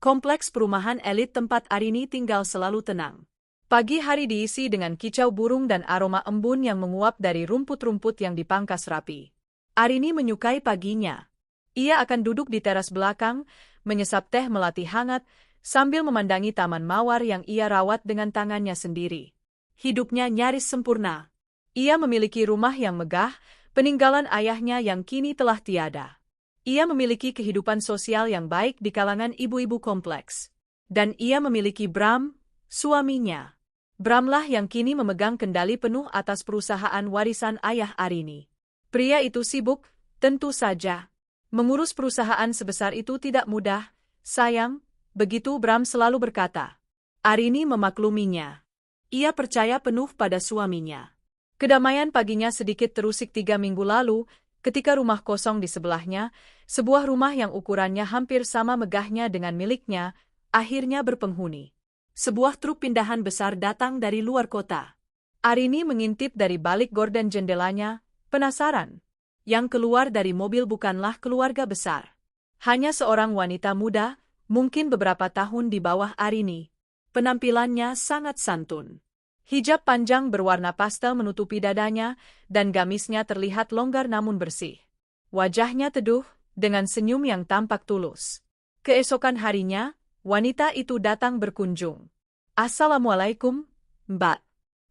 Kompleks perumahan elit tempat Arini tinggal selalu tenang. Pagi hari diisi dengan kicau burung dan aroma embun yang menguap dari rumput-rumput yang dipangkas rapi. Arini menyukai paginya. Ia akan duduk di teras belakang, menyesap teh melati hangat, sambil memandangi taman mawar yang ia rawat dengan tangannya sendiri. Hidupnya nyaris sempurna. Ia memiliki rumah yang megah, peninggalan ayahnya yang kini telah tiada. Ia memiliki kehidupan sosial yang baik di kalangan ibu-ibu kompleks. Dan ia memiliki Bram, suaminya. Bramlah yang kini memegang kendali penuh atas perusahaan warisan ayah Arini. Pria itu sibuk, tentu saja. Mengurus perusahaan sebesar itu tidak mudah, sayang, begitu Bram selalu berkata. Arini memakluminya. Ia percaya penuh pada suaminya. Kedamaian paginya sedikit terusik 3 minggu lalu, ketika rumah kosong di sebelahnya, sebuah rumah yang ukurannya hampir sama megahnya dengan miliknya, akhirnya berpenghuni. Sebuah truk pindahan besar datang dari luar kota. Arini mengintip dari balik gorden jendelanya, penasaran. Yang keluar dari mobil bukanlah keluarga besar. Hanya seorang wanita muda, mungkin beberapa tahun di bawah Arini. Penampilannya sangat santun. Hijab panjang berwarna pastel menutupi dadanya, dan gamisnya terlihat longgar namun bersih. Wajahnya teduh, dengan senyum yang tampak tulus. Keesokan harinya, wanita itu datang berkunjung. Assalamualaikum, Mbak.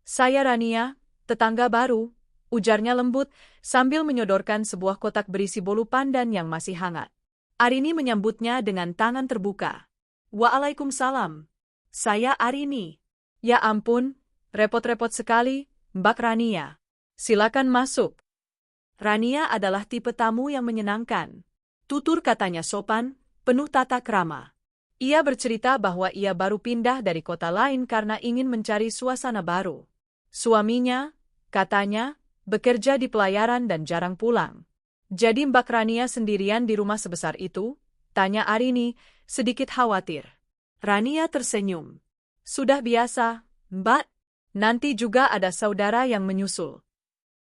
Saya Rania, tetangga baru, ujarnya lembut, sambil menyodorkan sebuah kotak berisi bolu pandan yang masih hangat. Arini menyambutnya dengan tangan terbuka. Waalaikumsalam. Saya Arini. Ya ampun, repot-repot sekali, Mbak Rania. Silakan masuk. Rania adalah tipe tamu yang menyenangkan. Tutur katanya sopan, penuh tata krama. Ia bercerita bahwa ia baru pindah dari kota lain karena ingin mencari suasana baru. Suaminya, katanya, bekerja di pelayaran dan jarang pulang. Jadi Mbak Rania sendirian di rumah sebesar itu? Tanya Arini, sedikit khawatir. Rania tersenyum. Sudah biasa, Mbak. Nanti juga ada saudara yang menyusul.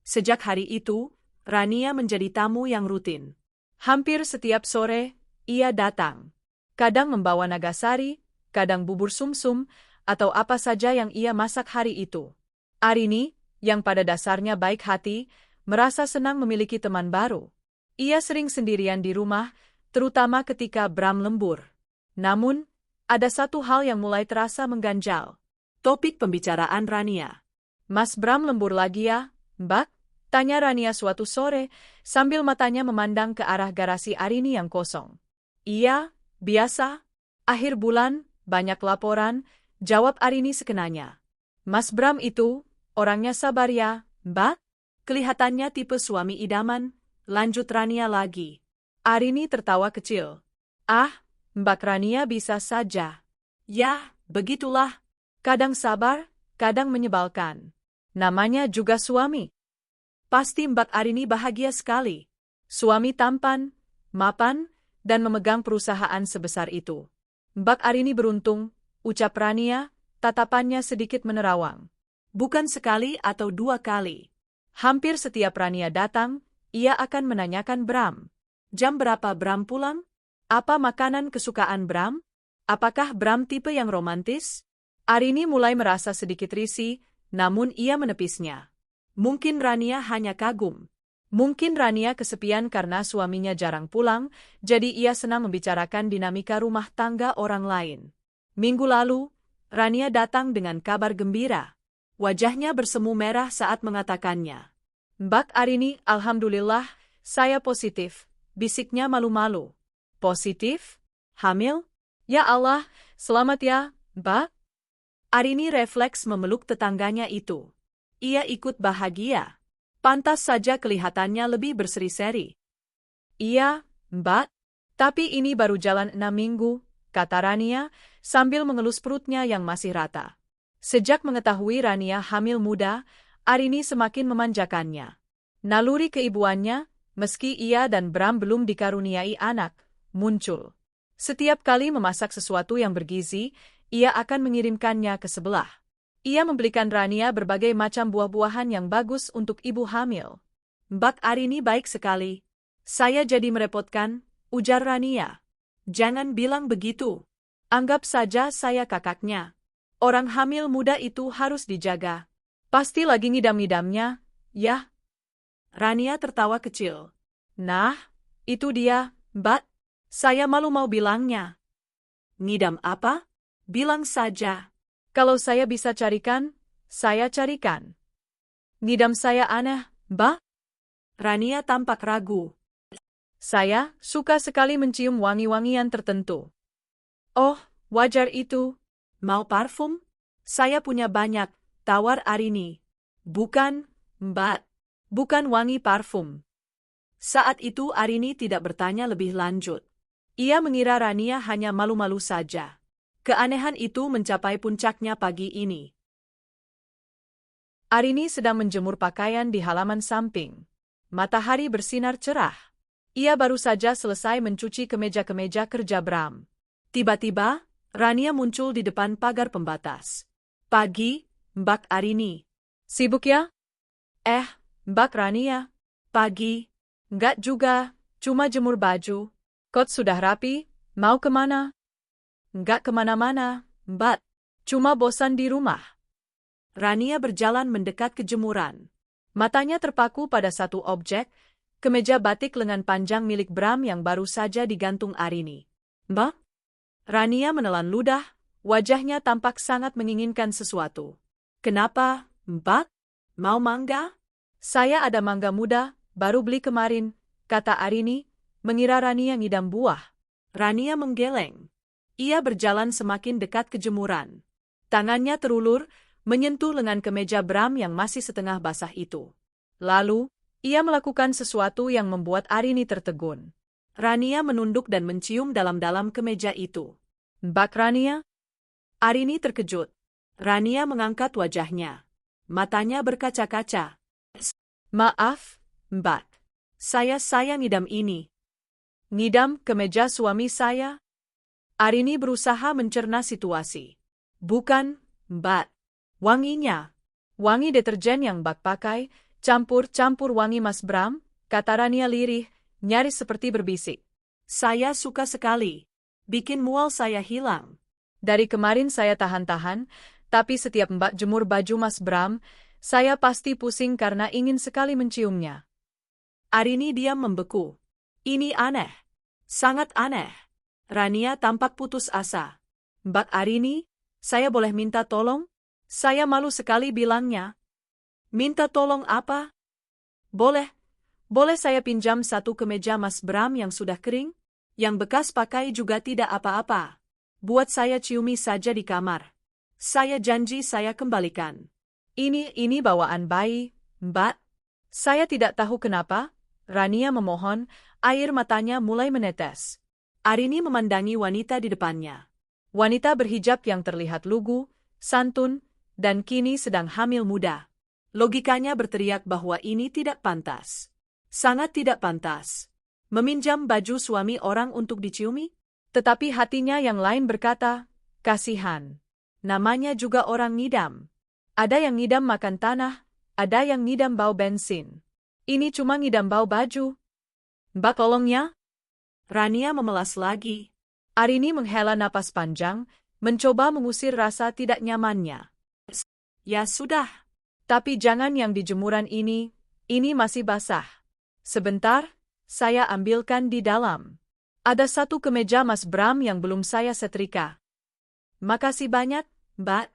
Sejak hari itu, Rania menjadi tamu yang rutin. Hampir setiap sore, ia datang. Kadang membawa nagasari, kadang bubur sumsum, atau apa saja yang ia masak hari itu. Arini, yang pada dasarnya baik hati, merasa senang memiliki teman baru. Ia sering sendirian di rumah, terutama ketika Bram lembur. Namun, ada satu hal yang mulai terasa mengganjal. Topik pembicaraan Rania. Mas Bram lembur lagi ya, Mbak? Tanya Rania suatu sore, sambil matanya memandang ke arah garasi Arini yang kosong. Iya, biasa. Akhir bulan, banyak laporan, jawab Arini sekenanya. Mas Bram itu, orangnya sabar ya, Mbak? Kelihatannya tipe suami idaman, lanjut Rania lagi. Arini tertawa kecil. Ah, Mbak Rania bisa saja. Ya, begitulah. Kadang sabar, kadang menyebalkan. Namanya juga suami. Pasti Mbak Arini bahagia sekali. Suami tampan, mapan, dan memegang perusahaan sebesar itu. Mbak Arini beruntung, ucap Rania, tatapannya sedikit menerawang. Bukan sekali atau 2 kali. Hampir setiap Rania datang, ia akan menanyakan Bram. Jam berapa Bram pulang? Apa makanan kesukaan Bram? Apakah Bram tipe yang romantis? Arini mulai merasa sedikit risih, namun ia menepisnya. Mungkin Rania hanya kagum. Mungkin Rania kesepian karena suaminya jarang pulang, jadi ia senang membicarakan dinamika rumah tangga orang lain. Minggu lalu, Rania datang dengan kabar gembira. Wajahnya bersemu merah saat mengatakannya. Mbak Arini, alhamdulillah, saya positif, bisiknya malu-malu. Positif? Hamil? Ya Allah, selamat ya, Mbak. Arini refleks memeluk tetangganya itu. Ia ikut bahagia. Pantas saja kelihatannya lebih berseri-seri. Iya, Mbak. Tapi ini baru jalan 6 minggu, kata Rania, sambil mengelus perutnya yang masih rata. Sejak mengetahui Rania hamil muda, Arini semakin memanjakannya. Naluri keibuannya, meski ia dan Bram belum dikaruniai anak, muncul. Setiap kali memasak sesuatu yang bergizi, ia akan mengirimkannya ke sebelah. Ia membelikan Rania berbagai macam buah-buahan yang bagus untuk ibu hamil. Mbak Arini baik sekali. Saya jadi merepotkan, ujar Rania. Jangan bilang begitu. Anggap saja saya kakaknya. Orang hamil muda itu harus dijaga. Pasti lagi ngidam-ngidamnya, ya? Rania tertawa kecil. Nah, itu dia, Mbak. Saya malu mau bilangnya. Ngidam apa? Bilang saja. Kalau saya bisa carikan, saya carikan. Ngidam saya aneh, Mbak? Rania tampak ragu. Saya suka sekali mencium wangi-wangian tertentu. Oh, wajar itu. Mau parfum? Saya punya banyak, tawar Arini. Bukan, Mbak. Bukan wangi parfum. Saat itu Arini tidak bertanya lebih lanjut. Ia mengira Rania hanya malu-malu saja. Keanehan itu mencapai puncaknya pagi ini. Arini sedang menjemur pakaian di halaman samping. Matahari bersinar cerah. Ia baru saja selesai mencuci kemeja-kemeja kerja Bram. Tiba-tiba, Rania muncul di depan pagar pembatas. Pagi, Mbak Arini. Sibuk ya? Mbak Rania. Pagi. Enggak juga, cuma jemur baju. Kot sudah rapi, mau kemana? Enggak kemana-mana, Mbak. Cuma bosan di rumah. Rania berjalan mendekat ke jemuran. Matanya terpaku pada satu objek, kemeja batik lengan panjang milik Bram yang baru saja digantung Arini. Mbak? Rania menelan ludah, wajahnya tampak sangat menginginkan sesuatu. Kenapa, Mbak? Mau mangga? Saya ada mangga muda, baru beli kemarin, kata Arini, mengira Rania ngidam buah. Rania menggeleng. Ia berjalan semakin dekat ke jemuran. Tangannya terulur, menyentuh lengan kemeja Bram yang masih setengah basah itu. Lalu, ia melakukan sesuatu yang membuat Arini tertegun. Rania menunduk dan mencium dalam-dalam kemeja itu. Mbak Rania? Arini terkejut. Rania mengangkat wajahnya. Matanya berkaca-kaca. Maaf, Mbak. Saya ngidam ini. Ngidam kemeja suami saya? Arini berusaha mencerna situasi. Bukan, Mbak. Wanginya. Wangi deterjen yang Mbak pakai, campur-campur wangi Mas Bram, kata Rania lirih, nyaris seperti berbisik. Saya suka sekali. Bikin mual saya hilang. Dari kemarin saya tahan-tahan, tapi setiap Mbak jemur baju Mas Bram, saya pasti pusing karena ingin sekali menciumnya. Arini diam membeku. Ini aneh. Sangat aneh. Rania tampak putus asa. Mbak Arini, saya boleh minta tolong? Saya malu sekali bilangnya. Minta tolong apa? Boleh. Boleh saya pinjam satu kemeja Mas Bram yang sudah kering? Yang bekas pakai juga tidak apa-apa. Buat saya ciumi saja di kamar. Saya janji saya kembalikan. Ini bawaan bayi, Mbak. Saya tidak tahu kenapa. Rania memohon, air matanya mulai menetes. Arini memandangi wanita di depannya. Wanita berhijab yang terlihat lugu, santun, dan kini sedang hamil muda. Logikanya berteriak bahwa ini tidak pantas. Sangat tidak pantas. Meminjam baju suami orang untuk diciumi? Tetapi hatinya yang lain berkata, kasihan. Namanya juga orang ngidam. Ada yang ngidam makan tanah, ada yang ngidam bau bensin. Ini cuma ngidam bau baju. Mbak tolongnya? Rania memelas lagi. Arini menghela napas panjang, mencoba mengusir rasa tidak nyamannya. Ya sudah. Tapi jangan yang di jemuran ini masih basah. Sebentar, saya ambilkan di dalam. Ada satu kemeja Mas Bram yang belum saya setrika. Makasih banyak, Mbak.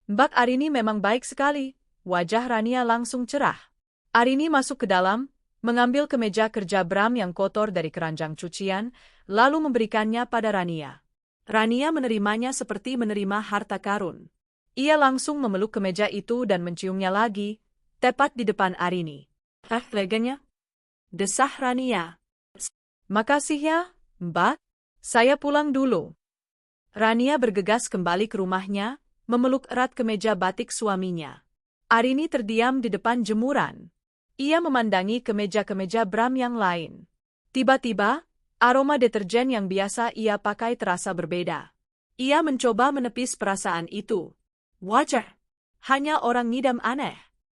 Mbak Arini memang baik sekali. Wajah Rania langsung cerah. Arini masuk ke dalam, mengambil kemeja kerja Bram yang kotor dari keranjang cucian, lalu memberikannya pada Rania. Rania menerimanya seperti menerima harta karun. Ia langsung memeluk kemeja itu dan menciumnya lagi, tepat di depan Arini. Leganya? Desah Rania. Makasih ya, Mbak. Saya pulang dulu. Rania bergegas kembali ke rumahnya, memeluk erat kemeja batik suaminya. Arini terdiam di depan jemuran. Ia memandangi kemeja-kemeja Bram yang lain. Tiba-tiba, aroma deterjen yang biasa ia pakai terasa berbeda. Ia mencoba menepis perasaan itu. Wajar. Hanya orang ngidam aneh.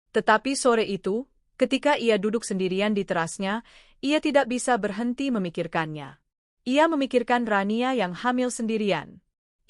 Tetapi sore itu, ketika ia duduk sendirian di terasnya, ia tidak bisa berhenti memikirkannya. Ia memikirkan Rania yang hamil sendirian.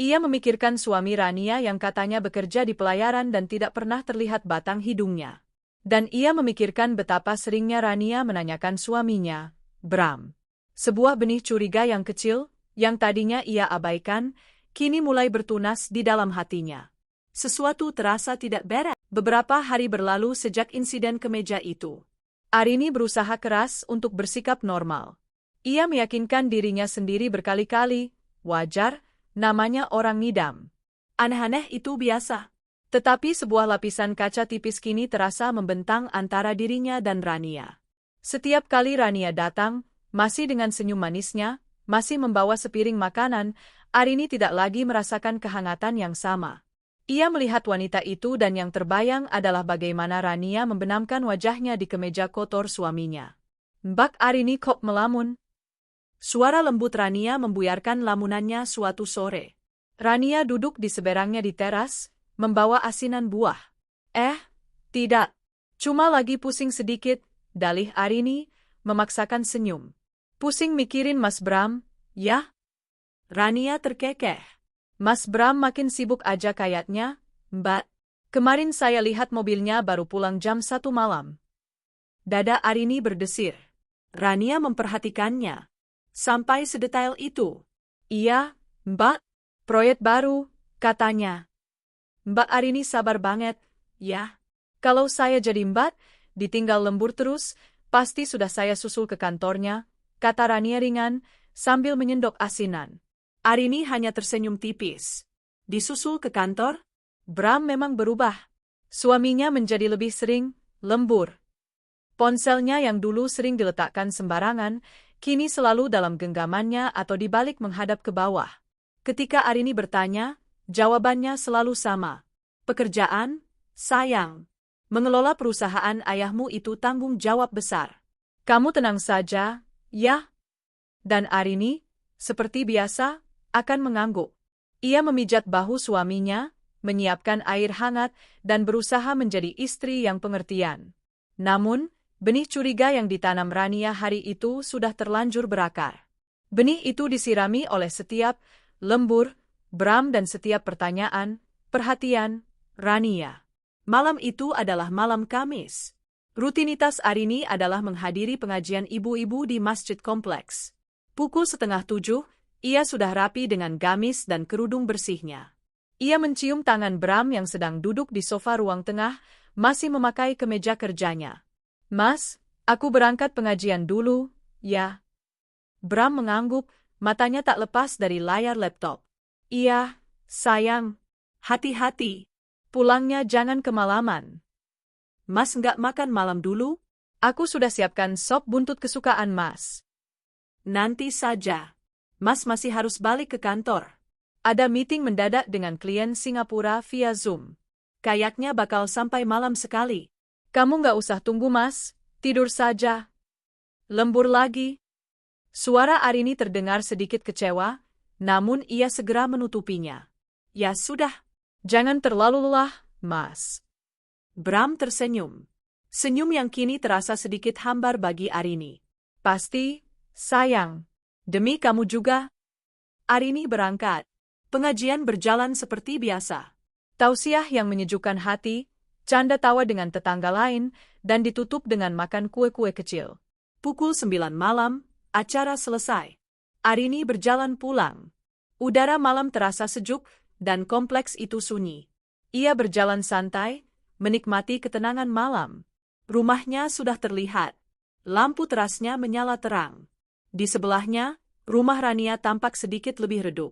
Ia memikirkan suami Rania yang katanya bekerja di pelayaran dan tidak pernah terlihat batang hidungnya. Dan ia memikirkan betapa seringnya Rania menanyakan suaminya, Bram. Sebuah benih curiga yang kecil, yang tadinya ia abaikan, kini mulai bertunas di dalam hatinya. Sesuatu terasa tidak beres. Beberapa hari berlalu sejak insiden kemeja itu. Arini berusaha keras untuk bersikap normal. Ia meyakinkan dirinya sendiri berkali-kali, wajar, namanya orang ngidam. Aneh-aneh itu biasa. Tetapi sebuah lapisan kaca tipis kini terasa membentang antara dirinya dan Rania. Setiap kali Rania datang, masih dengan senyum manisnya, masih membawa sepiring makanan, Arini tidak lagi merasakan kehangatan yang sama. Ia melihat wanita itu dan yang terbayang adalah bagaimana Rania membenamkan wajahnya di kemeja kotor suaminya. Mbak Arini kok melamun? Suara lembut Rania membuyarkan lamunannya suatu sore. Rania duduk di seberangnya di teras, membawa asinan buah. Tidak. Cuma lagi pusing sedikit, dalih Arini, memaksakan senyum. Pusing mikirin Mas Bram, ya? Rania terkekeh. Mas Bram makin sibuk aja kayaknya, Mbak. Kemarin saya lihat mobilnya baru pulang jam 1 malam. Dada Arini berdesir. Rania memperhatikannya. Sampai sedetail itu. Iya, Mbak. Proyek baru, katanya. Mbak Arini sabar banget, ya. Kalau saya jadi Mbak, ditinggal lembur terus, pasti sudah saya susul ke kantornya, kata Rania ringan, sambil menyendok asinan. Arini hanya tersenyum tipis. Disusul ke kantor? Bram memang berubah. Suaminya menjadi lebih sering, lembur. Ponselnya yang dulu sering diletakkan sembarangan, kini selalu dalam genggamannya atau dibalik menghadap ke bawah. Ketika Arini bertanya, jawabannya selalu sama. Pekerjaan, sayang. Mengelola perusahaan ayahmu itu tanggung jawab besar. Kamu tenang saja, ya? Dan Arini, seperti biasa, akan mengangguk. Ia memijat bahu suaminya, menyiapkan air hangat, dan berusaha menjadi istri yang pengertian. Namun, benih curiga yang ditanam Rania hari itu sudah terlanjur berakar. Benih itu disirami oleh setiap lembur, Bram dan setiap pertanyaan, perhatian, Rania. Malam itu adalah malam Kamis. Rutinitas Arini adalah menghadiri pengajian ibu-ibu di masjid kompleks. Pukul 6:30, ia sudah rapi dengan gamis dan kerudung bersihnya. Ia mencium tangan Bram yang sedang duduk di sofa ruang tengah, masih memakai kemeja kerjanya. Mas, aku berangkat pengajian dulu, ya. Bram mengangguk, matanya tak lepas dari layar laptop. Iya, sayang. Hati-hati. Pulangnya jangan kemalaman. Mas nggak makan malam dulu? Aku sudah siapkan sop buntut kesukaan Mas. Nanti saja. Mas masih harus balik ke kantor. Ada meeting mendadak dengan klien Singapura via Zoom. Kayaknya bakal sampai malam sekali. Kamu nggak usah tunggu Mas, tidur saja. Lembur lagi. Suara Arini terdengar sedikit kecewa, namun ia segera menutupinya. Ya sudah, jangan terlalu lelah, Mas. Bram tersenyum. Senyum yang kini terasa sedikit hambar bagi Arini. Pasti, sayang. Demi kamu juga. Arini berangkat. Pengajian berjalan seperti biasa. Tausiah yang menyejukkan hati, canda tawa dengan tetangga lain, dan ditutup dengan makan kue-kue kecil. Pukul 9 malam, acara selesai. Arini berjalan pulang. Udara malam terasa sejuk, dan kompleks itu sunyi. Ia berjalan santai, menikmati ketenangan malam. Rumahnya sudah terlihat. Lampu terasnya menyala terang. Di sebelahnya, rumah Rania tampak sedikit lebih redup.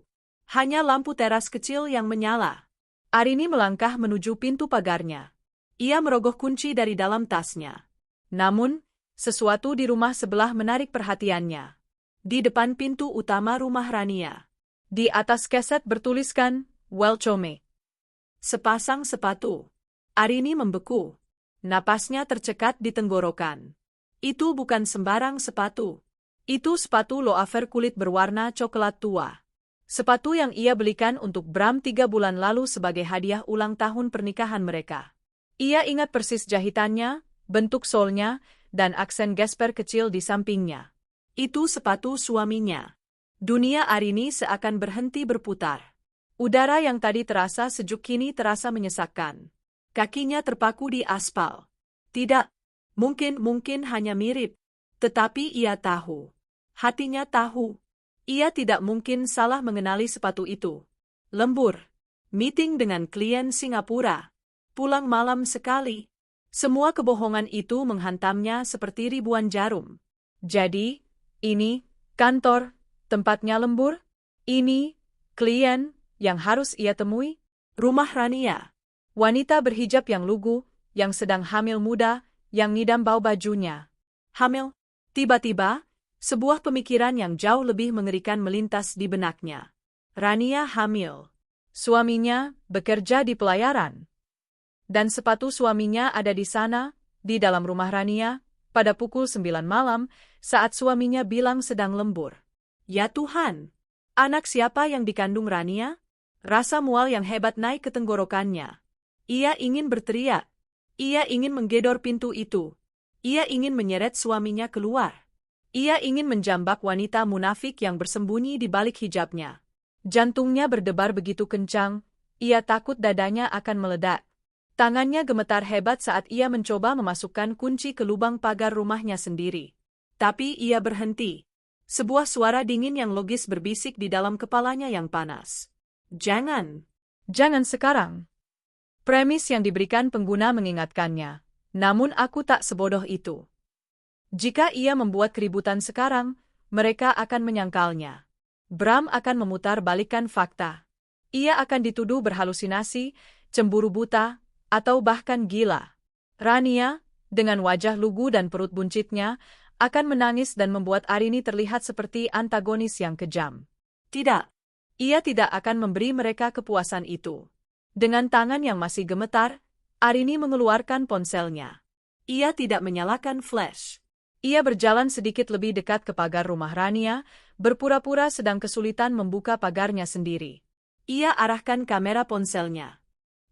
Hanya lampu teras kecil yang menyala. Arini melangkah menuju pintu pagarnya. Ia merogoh kunci dari dalam tasnya. Namun, sesuatu di rumah sebelah menarik perhatiannya. Di depan pintu utama rumah Rania. Di atas keset bertuliskan, Welcome. Sepasang sepatu. Arini membeku. Napasnya tercekat di tenggorokan. Itu bukan sembarang sepatu. Itu sepatu loafer kulit berwarna coklat tua. Sepatu yang ia belikan untuk Bram 3 bulan lalu sebagai hadiah ulang tahun pernikahan mereka. Ia ingat persis jahitannya, bentuk solnya, dan aksen gesper kecil di sampingnya. Itu sepatu suaminya. Dunia Arini seakan berhenti berputar. Udara yang tadi terasa sejuk kini terasa menyesakkan. Kakinya terpaku di aspal. Tidak, mungkin hanya mirip. Tetapi ia tahu. Hatinya tahu. Ia tidak mungkin salah mengenali sepatu itu. Lembur. Meeting dengan klien Singapura. Pulang malam sekali. Semua kebohongan itu menghantamnya seperti ribuan jarum. Jadi, ini, kantor, tempatnya lembur? Ini, klien, yang harus ia temui? Rumah Rania. Wanita berhijab yang lugu, yang sedang hamil muda, yang ngidam bau bajunya. Hamil? Tiba-tiba, sebuah pemikiran yang jauh lebih mengerikan melintas di benaknya. Rania hamil. Suaminya bekerja di pelayaran. Dan sepatu suaminya ada di sana, di dalam rumah Rania, pada pukul 9 malam, saat suaminya bilang sedang lembur. Ya Tuhan! Anak siapa yang dikandung Rania? Rasa mual yang hebat naik ke tenggorokannya. Ia ingin berteriak. Ia ingin menggedor pintu itu. Ia ingin menyeret suaminya keluar. Ia ingin menjambak wanita munafik yang bersembunyi di balik hijabnya. Jantungnya berdebar begitu kencang, ia takut dadanya akan meledak. Tangannya gemetar hebat saat ia mencoba memasukkan kunci ke lubang pagar rumahnya sendiri. Tapi ia berhenti. Sebuah suara dingin yang logis berbisik di dalam kepalanya yang panas. Jangan sekarang. Premis yang diberikan pengguna mengingatkannya. Namun aku tak sebodoh itu. Jika ia membuat keributan sekarang, mereka akan menyangkalnya. Bram akan memutar balikan fakta. Ia akan dituduh berhalusinasi, cemburu buta, atau bahkan gila. Rania, dengan wajah lugu dan perut buncitnya, akan menangis dan membuat Arini terlihat seperti antagonis yang kejam. Tidak. Ia tidak akan memberi mereka kepuasan itu. Dengan tangan yang masih gemetar, Arini mengeluarkan ponselnya. Ia tidak menyalakan flash. Ia berjalan sedikit lebih dekat ke pagar rumah Rania, berpura-pura sedang kesulitan membuka pagarnya sendiri. Ia arahkan kamera ponselnya.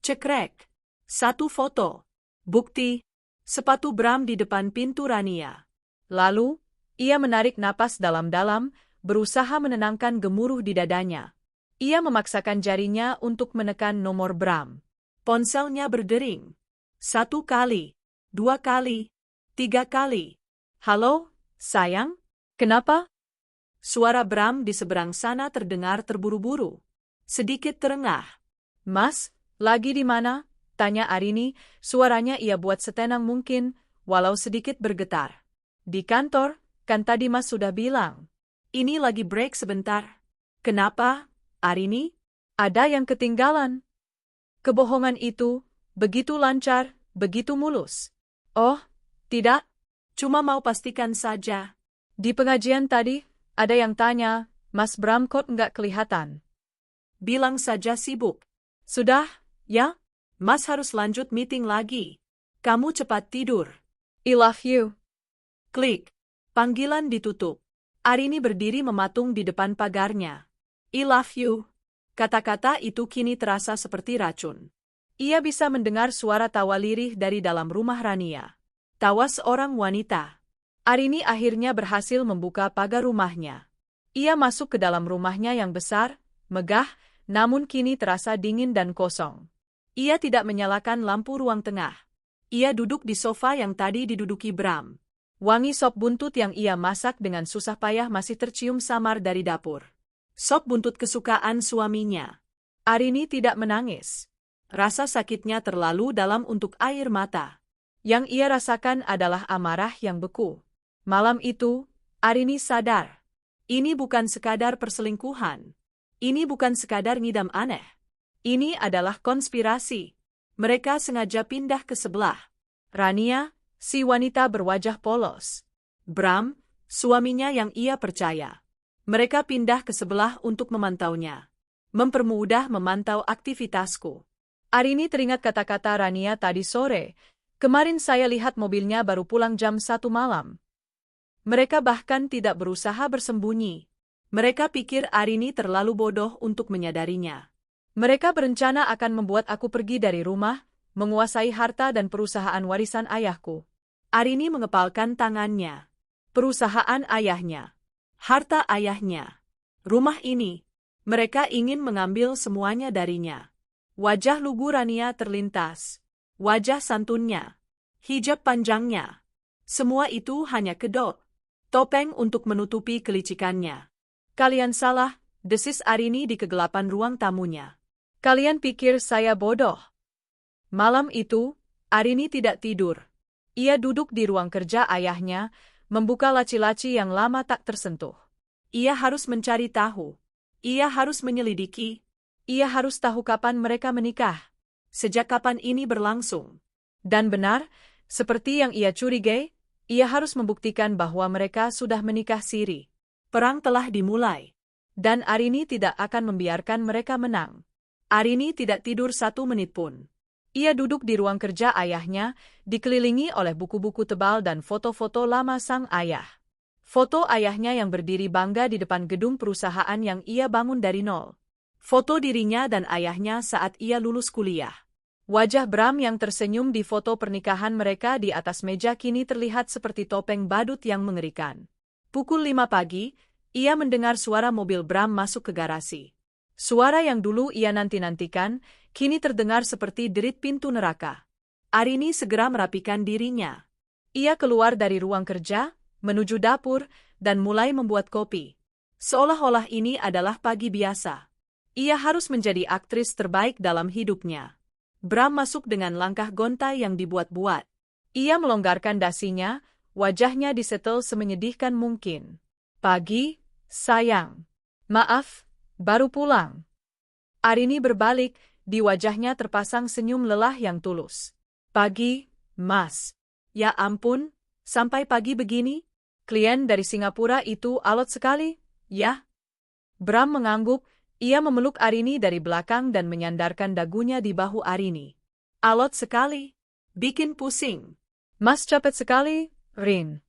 Cekrek. Satu foto. Bukti. Sepatu Bram di depan pintu Rania. Lalu, ia menarik napas dalam-dalam, berusaha menenangkan gemuruh di dadanya. Ia memaksakan jarinya untuk menekan nomor Bram. Ponselnya berdering. 1 kali, 2 kali, 3 kali. Halo, sayang? Kenapa? Suara Bram di seberang sana terdengar terburu-buru. Sedikit terengah. Mas, lagi di mana? Tanya Arini, suaranya ia buat setenang mungkin, walau sedikit bergetar. Di kantor, kan tadi Mas sudah bilang. Ini lagi break sebentar. Kenapa, Arini? Ada yang ketinggalan. Kebohongan itu, begitu lancar, begitu mulus. Oh, tidak. Cuma mau pastikan saja. Di pengajian tadi, ada yang tanya, Mas Bram kok nggak kelihatan? Bilang saja sibuk. Sudah, ya? Mas harus lanjut meeting lagi. Kamu cepat tidur. I love you. Klik. Panggilan ditutup. Arini berdiri mematung di depan pagarnya. I love you. Kata-kata itu kini terasa seperti racun. Ia bisa mendengar suara tawa lirih dari dalam rumah Rania. Tawa seorang wanita. Arini akhirnya berhasil membuka pagar rumahnya. Ia masuk ke dalam rumahnya yang besar, megah, namun kini terasa dingin dan kosong. Ia tidak menyalakan lampu ruang tengah. Ia duduk di sofa yang tadi diduduki Bram. Wangi sop buntut yang ia masak dengan susah payah masih tercium samar dari dapur. Sop buntut kesukaan suaminya. Arini tidak menangis. Rasa sakitnya terlalu dalam untuk air mata. Yang ia rasakan adalah amarah yang beku. Malam itu, Arini sadar. Ini bukan sekadar perselingkuhan. Ini bukan sekadar ngidam aneh. Ini adalah konspirasi. Mereka sengaja pindah ke sebelah. Rania, si wanita berwajah polos. Bram, suaminya yang ia percaya. Mereka pindah ke sebelah untuk memantaunya. Mempermudah memantau aktivitasku. Arini teringat kata-kata Rania tadi sore. Kemarin saya lihat mobilnya baru pulang jam 1 malam. Mereka bahkan tidak berusaha bersembunyi. Mereka pikir Arini terlalu bodoh untuk menyadarinya. Mereka berencana akan membuat aku pergi dari rumah, menguasai harta dan perusahaan warisan ayahku. Arini mengepalkan tangannya. Perusahaan ayahnya. Harta ayahnya. Rumah ini. Mereka ingin mengambil semuanya darinya. Wajah lugu Rania terlintas. Wajah santunnya. Hijab panjangnya. Semua itu hanya kedok. Topeng untuk menutupi kelicikannya. Kalian salah, desis Arini di kegelapan ruang tamunya. Kalian pikir saya bodoh? Malam itu, Arini tidak tidur. Ia duduk di ruang kerja ayahnya, membuka laci-laci yang lama tak tersentuh. Ia harus mencari tahu. Ia harus menyelidiki. Ia harus tahu kapan mereka menikah. Sejak kapan ini berlangsung. Dan benar, seperti yang ia curigai, ia harus membuktikan bahwa mereka sudah menikah siri. Perang telah dimulai. Dan Arini tidak akan membiarkan mereka menang. Arini tidak tidur 1 menit pun. Ia duduk di ruang kerja ayahnya, dikelilingi oleh buku-buku tebal dan foto-foto lama sang ayah. Foto ayahnya yang berdiri bangga di depan gedung perusahaan yang ia bangun dari nol. Foto dirinya dan ayahnya saat ia lulus kuliah. Wajah Bram yang tersenyum di foto pernikahan mereka di atas meja kini terlihat seperti topeng badut yang mengerikan. Pukul 5 pagi, ia mendengar suara mobil Bram masuk ke garasi. Suara yang dulu ia nanti-nantikan, kini terdengar seperti derit pintu neraka. Arini segera merapikan dirinya. Ia keluar dari ruang kerja, menuju dapur, dan mulai membuat kopi. Seolah-olah ini adalah pagi biasa. Ia harus menjadi aktris terbaik dalam hidupnya. Bram masuk dengan langkah gontai yang dibuat-buat. Ia melonggarkan dasinya, wajahnya disetel semenyedihkan mungkin. Pagi, sayang. Maaf, baru pulang. Arini berbalik, di wajahnya terpasang senyum lelah yang tulus. Pagi, Mas. Ya ampun, sampai pagi begini? Klien dari Singapura itu alot sekali, ya? Bram mengangguk, ia memeluk Arini dari belakang dan menyandarkan dagunya di bahu Arini. Alot sekali, bikin pusing. Mas capek sekali, Rin.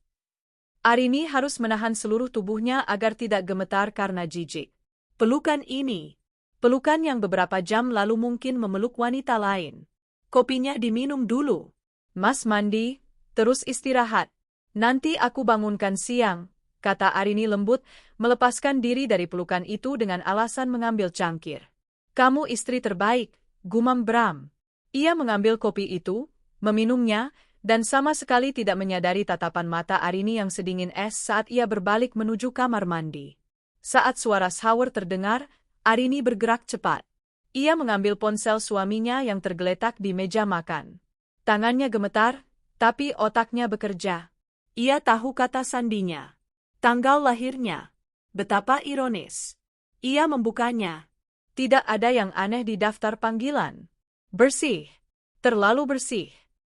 Arini harus menahan seluruh tubuhnya agar tidak gemetar karena jijik. Pelukan ini. Pelukan yang beberapa jam lalu mungkin memeluk wanita lain. Kopinya diminum dulu. Mas mandi, terus istirahat. Nanti aku bangunkan siang, kata Arini lembut, melepaskan diri dari pelukan itu dengan alasan mengambil cangkir. Kamu istri terbaik, gumam Bram. Ia mengambil kopi itu, meminumnya, dan sama sekali tidak menyadari tatapan mata Arini yang sedingin es saat ia berbalik menuju kamar mandi. Saat suara shower terdengar, Arini bergerak cepat. Ia mengambil ponsel suaminya yang tergeletak di meja makan. Tangannya gemetar, tapi otaknya bekerja. Ia tahu kata sandinya. Tanggal lahirnya. Betapa ironis. Ia membukanya. Tidak ada yang aneh di daftar panggilan. Bersih. Terlalu bersih.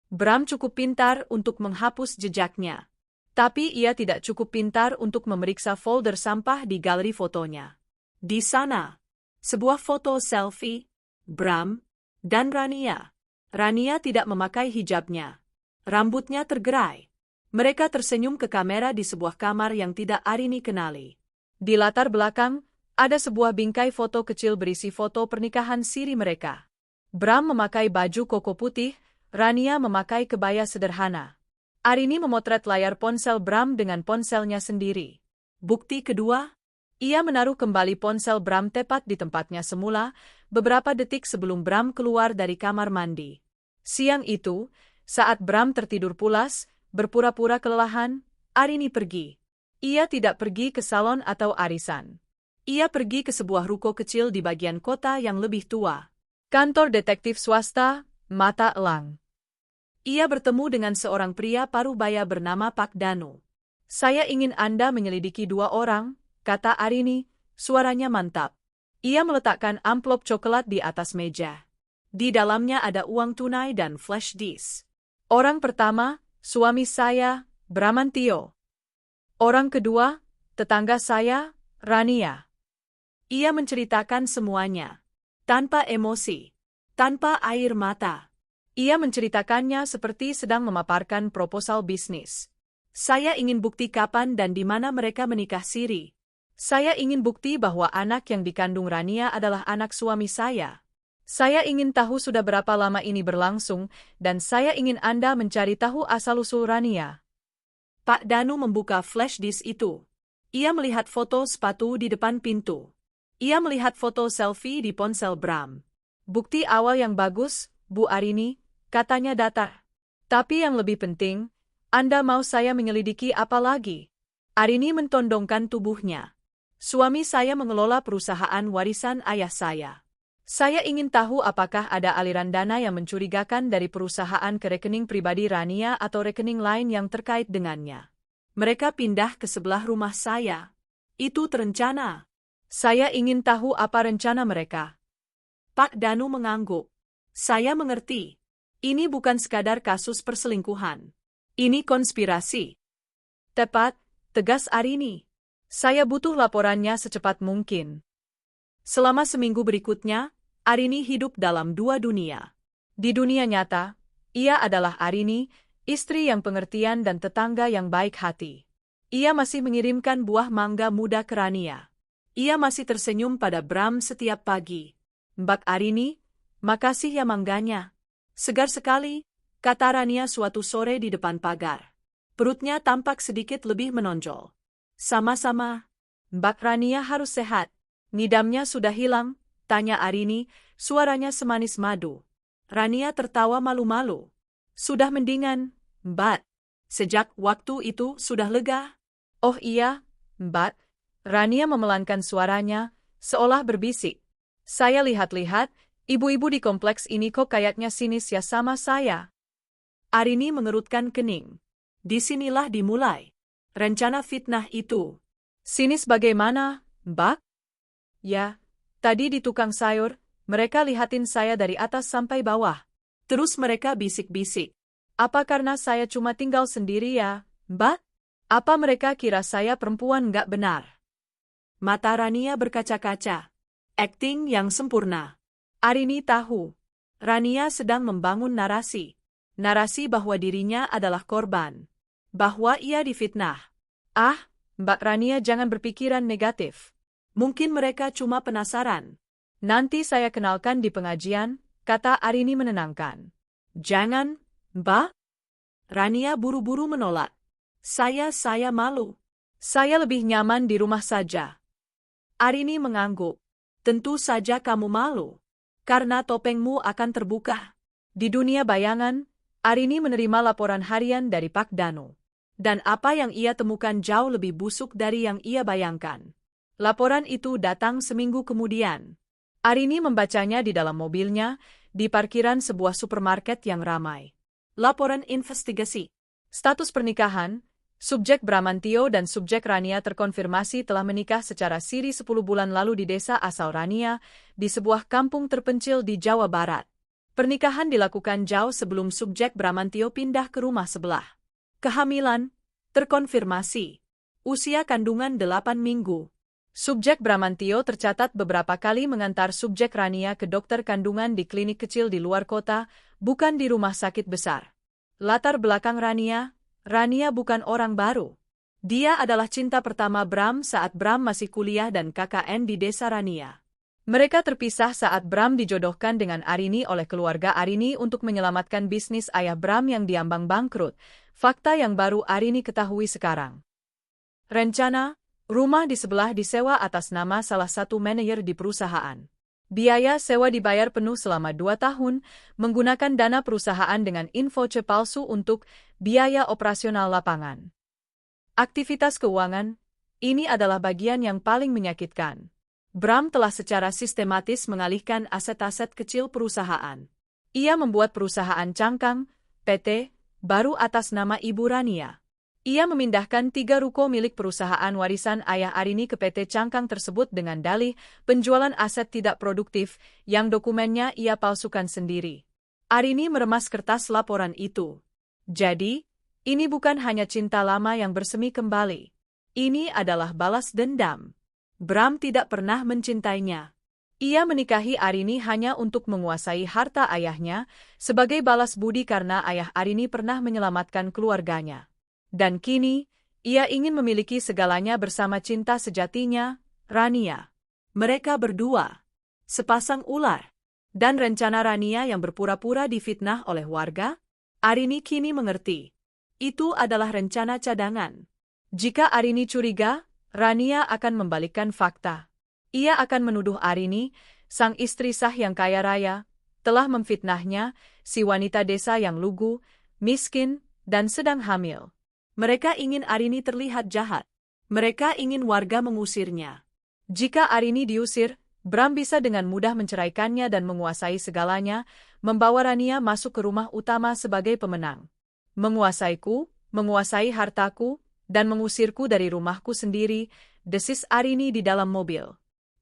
Bram cukup pintar untuk menghapus jejaknya. Tapi ia tidak cukup pintar untuk memeriksa folder sampah di galeri fotonya. Di sana, sebuah foto selfie, Bram, dan Rania. Rania tidak memakai hijabnya. Rambutnya tergerai. Mereka tersenyum ke kamera di sebuah kamar yang tidak Arini kenali. Di latar belakang, ada sebuah bingkai foto kecil berisi foto pernikahan siri mereka. Bram memakai baju koko putih, Rania memakai kebaya sederhana. Arini memotret layar ponsel Bram dengan ponselnya sendiri. Bukti kedua, ia menaruh kembali ponsel Bram tepat di tempatnya semula, beberapa detik sebelum Bram keluar dari kamar mandi. Siang itu, saat Bram tertidur pulas, berpura-pura kelelahan, Arini pergi. Ia tidak pergi ke salon atau arisan. Ia pergi ke sebuah ruko kecil di bagian kota yang lebih tua. Kantor detektif swasta, mata elang. Ia bertemu dengan seorang pria parubaya bernama Pak Danu. Saya ingin Anda menyelidiki 2 orang, kata Arini, suaranya mantap. Ia meletakkan amplop coklat di atas meja. Di dalamnya ada uang tunai dan flash disk. Orang pertama, suami saya, Bramantio. Orang kedua, tetangga saya, Rania. Ia menceritakan semuanya. Tanpa emosi. Tanpa air mata. Ia menceritakannya seperti sedang memaparkan proposal bisnis. Saya ingin bukti kapan dan di mana mereka menikah siri. Saya ingin bukti bahwa anak yang dikandung Rania adalah anak suami saya. Saya ingin tahu sudah berapa lama ini berlangsung, dan saya ingin Anda mencari tahu asal-usul Rania. Pak Danu membuka flash disk itu. Ia melihat foto sepatu di depan pintu. Ia melihat foto selfie di ponsel Bram. Bukti awal yang bagus, Bu Arini, katanya datar. Tapi yang lebih penting, Anda mau saya menyelidiki apa lagi? Arini mentondongkan tubuhnya. Suami saya mengelola perusahaan warisan ayah saya. Saya ingin tahu apakah ada aliran dana yang mencurigakan dari perusahaan ke rekening pribadi Rania atau rekening lain yang terkait dengannya. Mereka pindah ke sebelah rumah saya. Itu terencana. Saya ingin tahu apa rencana mereka. Pak Danu mengangguk. Saya mengerti. Ini bukan sekadar kasus perselingkuhan. Ini konspirasi. Tepat, tegas Arini. Saya butuh laporannya secepat mungkin. Selama seminggu berikutnya, Arini hidup dalam dua dunia. Di dunia nyata, ia adalah Arini, istri yang pengertian dan tetangga yang baik hati. Ia masih mengirimkan buah mangga muda ke Rania. Ia masih tersenyum pada Bram setiap pagi. Mbak Arini, makasih ya mangganya. Segar sekali, kata Rania suatu sore di depan pagar. Perutnya tampak sedikit lebih menonjol. Sama-sama. Mbak Rania harus sehat. Ngidamnya sudah hilang, tanya Arini, suaranya semanis madu. Rania tertawa malu-malu. Sudah mendingan, Mbak. Sejak waktu itu sudah lega. Oh iya, Mbak. Rania memelankan suaranya, seolah berbisik. Saya lihat-lihat, ibu-ibu di kompleks ini kok kayaknya sinis ya sama saya. Arini mengerutkan kening. Disinilah dimulai rencana fitnah itu. Sinis bagaimana, Mbak? Ya, tadi di tukang sayur, mereka lihatin saya dari atas sampai bawah. Terus mereka bisik-bisik. Apa karena saya cuma tinggal sendiri ya, Mbak? Apa mereka kira saya perempuan nggak benar? Mata Rania berkaca-kaca. Akting yang sempurna. Arini tahu. Rania sedang membangun narasi. Narasi bahwa dirinya adalah korban. Bahwa ia difitnah. Ah, Mbak Rania jangan berpikiran negatif. Mungkin mereka cuma penasaran. Nanti saya kenalkan di pengajian, kata Arini menenangkan. Jangan, Mbak. Rania buru-buru menolak. Saya malu. Saya lebih nyaman di rumah saja. Arini mengangguk. Tentu saja kamu malu. Karena topengmu akan terbuka. Di dunia bayangan, Arini menerima laporan harian dari Pak Danu. Dan apa yang ia temukan jauh lebih busuk dari yang ia bayangkan. Laporan itu datang seminggu kemudian. Arini membacanya di dalam mobilnya, di parkiran sebuah supermarket yang ramai. Laporan investigasi. Status pernikahan, subjek Bramantio dan subjek Rania terkonfirmasi telah menikah secara siri 10 bulan lalu di desa asal Rania, di sebuah kampung terpencil di Jawa Barat. Pernikahan dilakukan jauh sebelum subjek Bramantio pindah ke rumah sebelah. Kehamilan, terkonfirmasi. Usia kandungan 8 minggu. Subjek Bramantio tercatat beberapa kali mengantar subjek Rania ke dokter kandungan di klinik kecil di luar kota, bukan di rumah sakit besar. Latar belakang Rania bukan orang baru. Dia adalah cinta pertama Bram saat Bram masih kuliah dan KKN di desa Rania. Mereka terpisah saat Bram dijodohkan dengan Arini oleh keluarga Arini untuk menyelamatkan bisnis ayah Bram yang diambang bangkrut, fakta yang baru Arini ketahui sekarang. Rencana, rumah di sebelah disewa atas nama salah satu manajer di perusahaan. Biaya sewa dibayar penuh selama 2 tahun, menggunakan dana perusahaan dengan invoice palsu untuk biaya operasional lapangan. Aktivitas keuangan, ini adalah bagian yang paling menyakitkan. Bram telah secara sistematis mengalihkan aset-aset kecil perusahaan. Ia membuat perusahaan cangkang, PT, baru atas nama Ibu Rania. Ia memindahkan 3 ruko milik perusahaan warisan ayah Arini ke PT Cangkang tersebut dengan dalih penjualan aset tidak produktif yang dokumennya ia palsukan sendiri. Arini meremas kertas laporan itu. Jadi, ini bukan hanya cinta lama yang bersemi kembali. Ini adalah balas dendam. Bram tidak pernah mencintainya. Ia menikahi Arini hanya untuk menguasai harta ayahnya sebagai balas budi karena ayah Arini pernah menyelamatkan keluarganya. Dan kini, ia ingin memiliki segalanya bersama cinta sejatinya, Rania. Mereka berdua, sepasang ular. Dan rencana Rania yang berpura-pura difitnah oleh warga, Arini kini mengerti. Itu adalah rencana cadangan. Jika Arini curiga, Rania akan membalikkan fakta. Ia akan menuduh Arini, sang istri sah yang kaya raya, telah memfitnahnya, si wanita desa yang lugu, miskin, dan sedang hamil. Mereka ingin Arini terlihat jahat. Mereka ingin warga mengusirnya. Jika Arini diusir, Bram bisa dengan mudah menceraikannya dan menguasai segalanya, membawa Rania masuk ke rumah utama sebagai pemenang. Menguasaiku, menguasai hartaku, dan mengusirku dari rumahku sendiri, desis Arini di dalam mobil.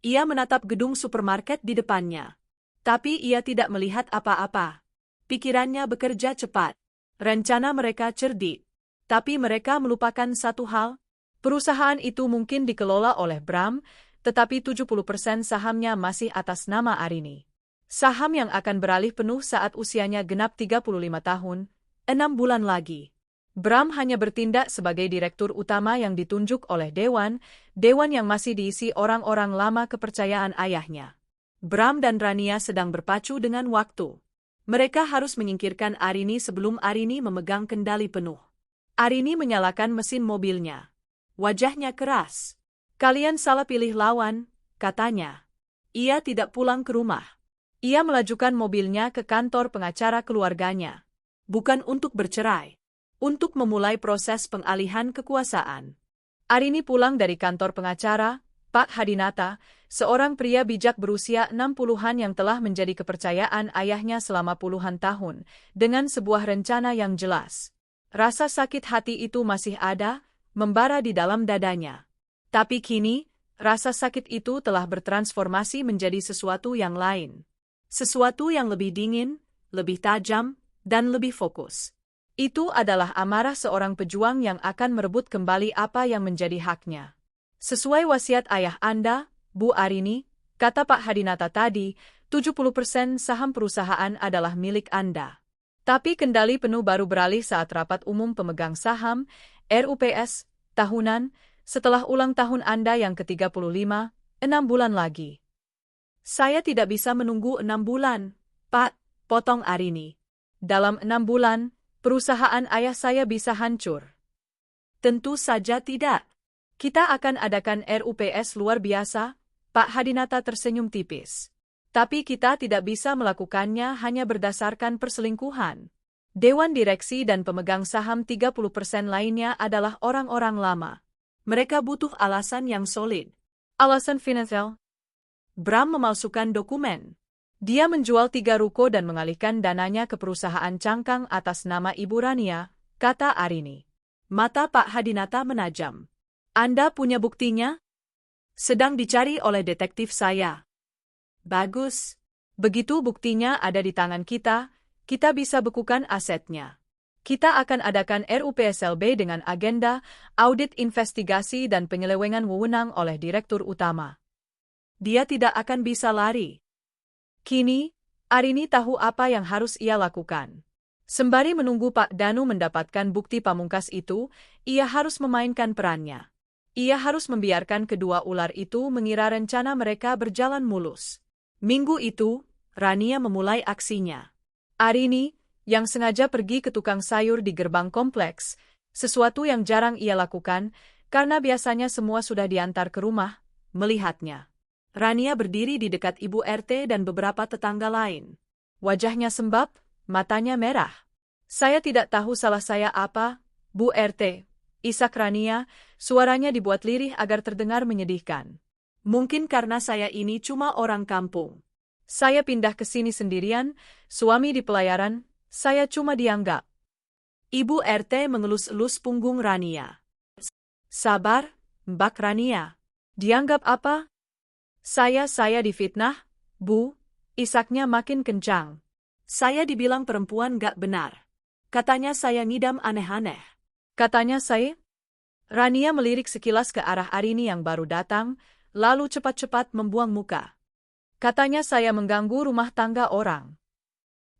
Ia menatap gedung supermarket di depannya. Tapi ia tidak melihat apa-apa. Pikirannya bekerja cepat. Rencana mereka cerdik. Tapi mereka melupakan satu hal. Perusahaan itu mungkin dikelola oleh Bram, tetapi 70% sahamnya masih atas nama Arini. Saham yang akan beralih penuh saat usianya genap 35 tahun, 6 bulan lagi. Bram hanya bertindak sebagai direktur utama yang ditunjuk oleh dewan yang masih diisi orang-orang lama kepercayaan ayahnya. Bram dan Rania sedang berpacu dengan waktu. Mereka harus menyingkirkan Arini sebelum Arini memegang kendali penuh. Arini menyalakan mesin mobilnya. Wajahnya keras. Kalian salah pilih lawan, katanya. Ia tidak pulang ke rumah. Ia melajukan mobilnya ke kantor pengacara keluarganya. Bukan untuk bercerai. Untuk memulai proses pengalihan kekuasaan. Arini pulang dari kantor pengacara, Pak Hadinata, seorang pria bijak berusia 60-an yang telah menjadi kepercayaan ayahnya selama puluhan tahun, dengan sebuah rencana yang jelas. Rasa sakit hati itu masih ada, membara di dalam dadanya. Tapi kini, rasa sakit itu telah bertransformasi menjadi sesuatu yang lain. Sesuatu yang lebih dingin, lebih tajam, dan lebih fokus. Itu adalah amarah seorang pejuang yang akan merebut kembali apa yang menjadi haknya. Sesuai wasiat ayah Anda, Bu Arini, kata Pak Hadinata tadi, 70% saham perusahaan adalah milik Anda. Tapi kendali penuh baru beralih saat rapat umum pemegang saham, RUPS, tahunan, setelah ulang tahun Anda yang ke-35, 6 bulan lagi. Saya tidak bisa menunggu 6 bulan, Pak, potong Arini. Dalam 6 bulan, perusahaan ayah saya bisa hancur. Tentu saja tidak. Kita akan adakan RUPS luar biasa, Pak Hadinata tersenyum tipis. Tapi kita tidak bisa melakukannya hanya berdasarkan perselingkuhan. Dewan direksi dan pemegang saham 30% lainnya adalah orang-orang lama. Mereka butuh alasan yang solid. Alasan finansial. Bram memalsukan dokumen. Dia menjual 3 ruko dan mengalihkan dananya ke perusahaan cangkang atas nama Ibu Rania, kata Arini. Mata Pak Hadinata menajam. Anda punya buktinya? Sedang dicari oleh detektif saya. Bagus. Begitu buktinya ada di tangan kita bisa bekukan asetnya. Kita akan adakan RUPSLB dengan agenda, audit investigasi dan penyelewengan wewenang oleh direktur utama. Dia tidak akan bisa lari. Kini, Arini tahu apa yang harus ia lakukan. Sembari menunggu Pak Danu mendapatkan bukti pamungkas itu, ia harus memainkan perannya. Ia harus membiarkan kedua ular itu mengira rencana mereka berjalan mulus. Minggu itu, Rania memulai aksinya. Arini, yang sengaja pergi ke tukang sayur di gerbang kompleks, sesuatu yang jarang ia lakukan, karena biasanya semua sudah diantar ke rumah, melihatnya. Rania berdiri di dekat Ibu RT dan beberapa tetangga lain. Wajahnya sembab, matanya merah. Saya tidak tahu salah saya apa, Bu RT. Isak Rania, suaranya dibuat lirih agar terdengar menyedihkan. Mungkin karena saya ini cuma orang kampung. Saya pindah ke sini sendirian, suami di pelayaran, saya cuma dianggap. Ibu RT mengelus-elus punggung Rania. Sabar, Mbak Rania. Dianggap apa? Saya difitnah, Bu. Isaknya makin kencang. Saya dibilang perempuan gak benar. Katanya saya ngidam aneh-aneh. Katanya saya? Rania melirik sekilas ke arah Arini yang baru datang, lalu cepat-cepat membuang muka. Katanya saya mengganggu rumah tangga orang.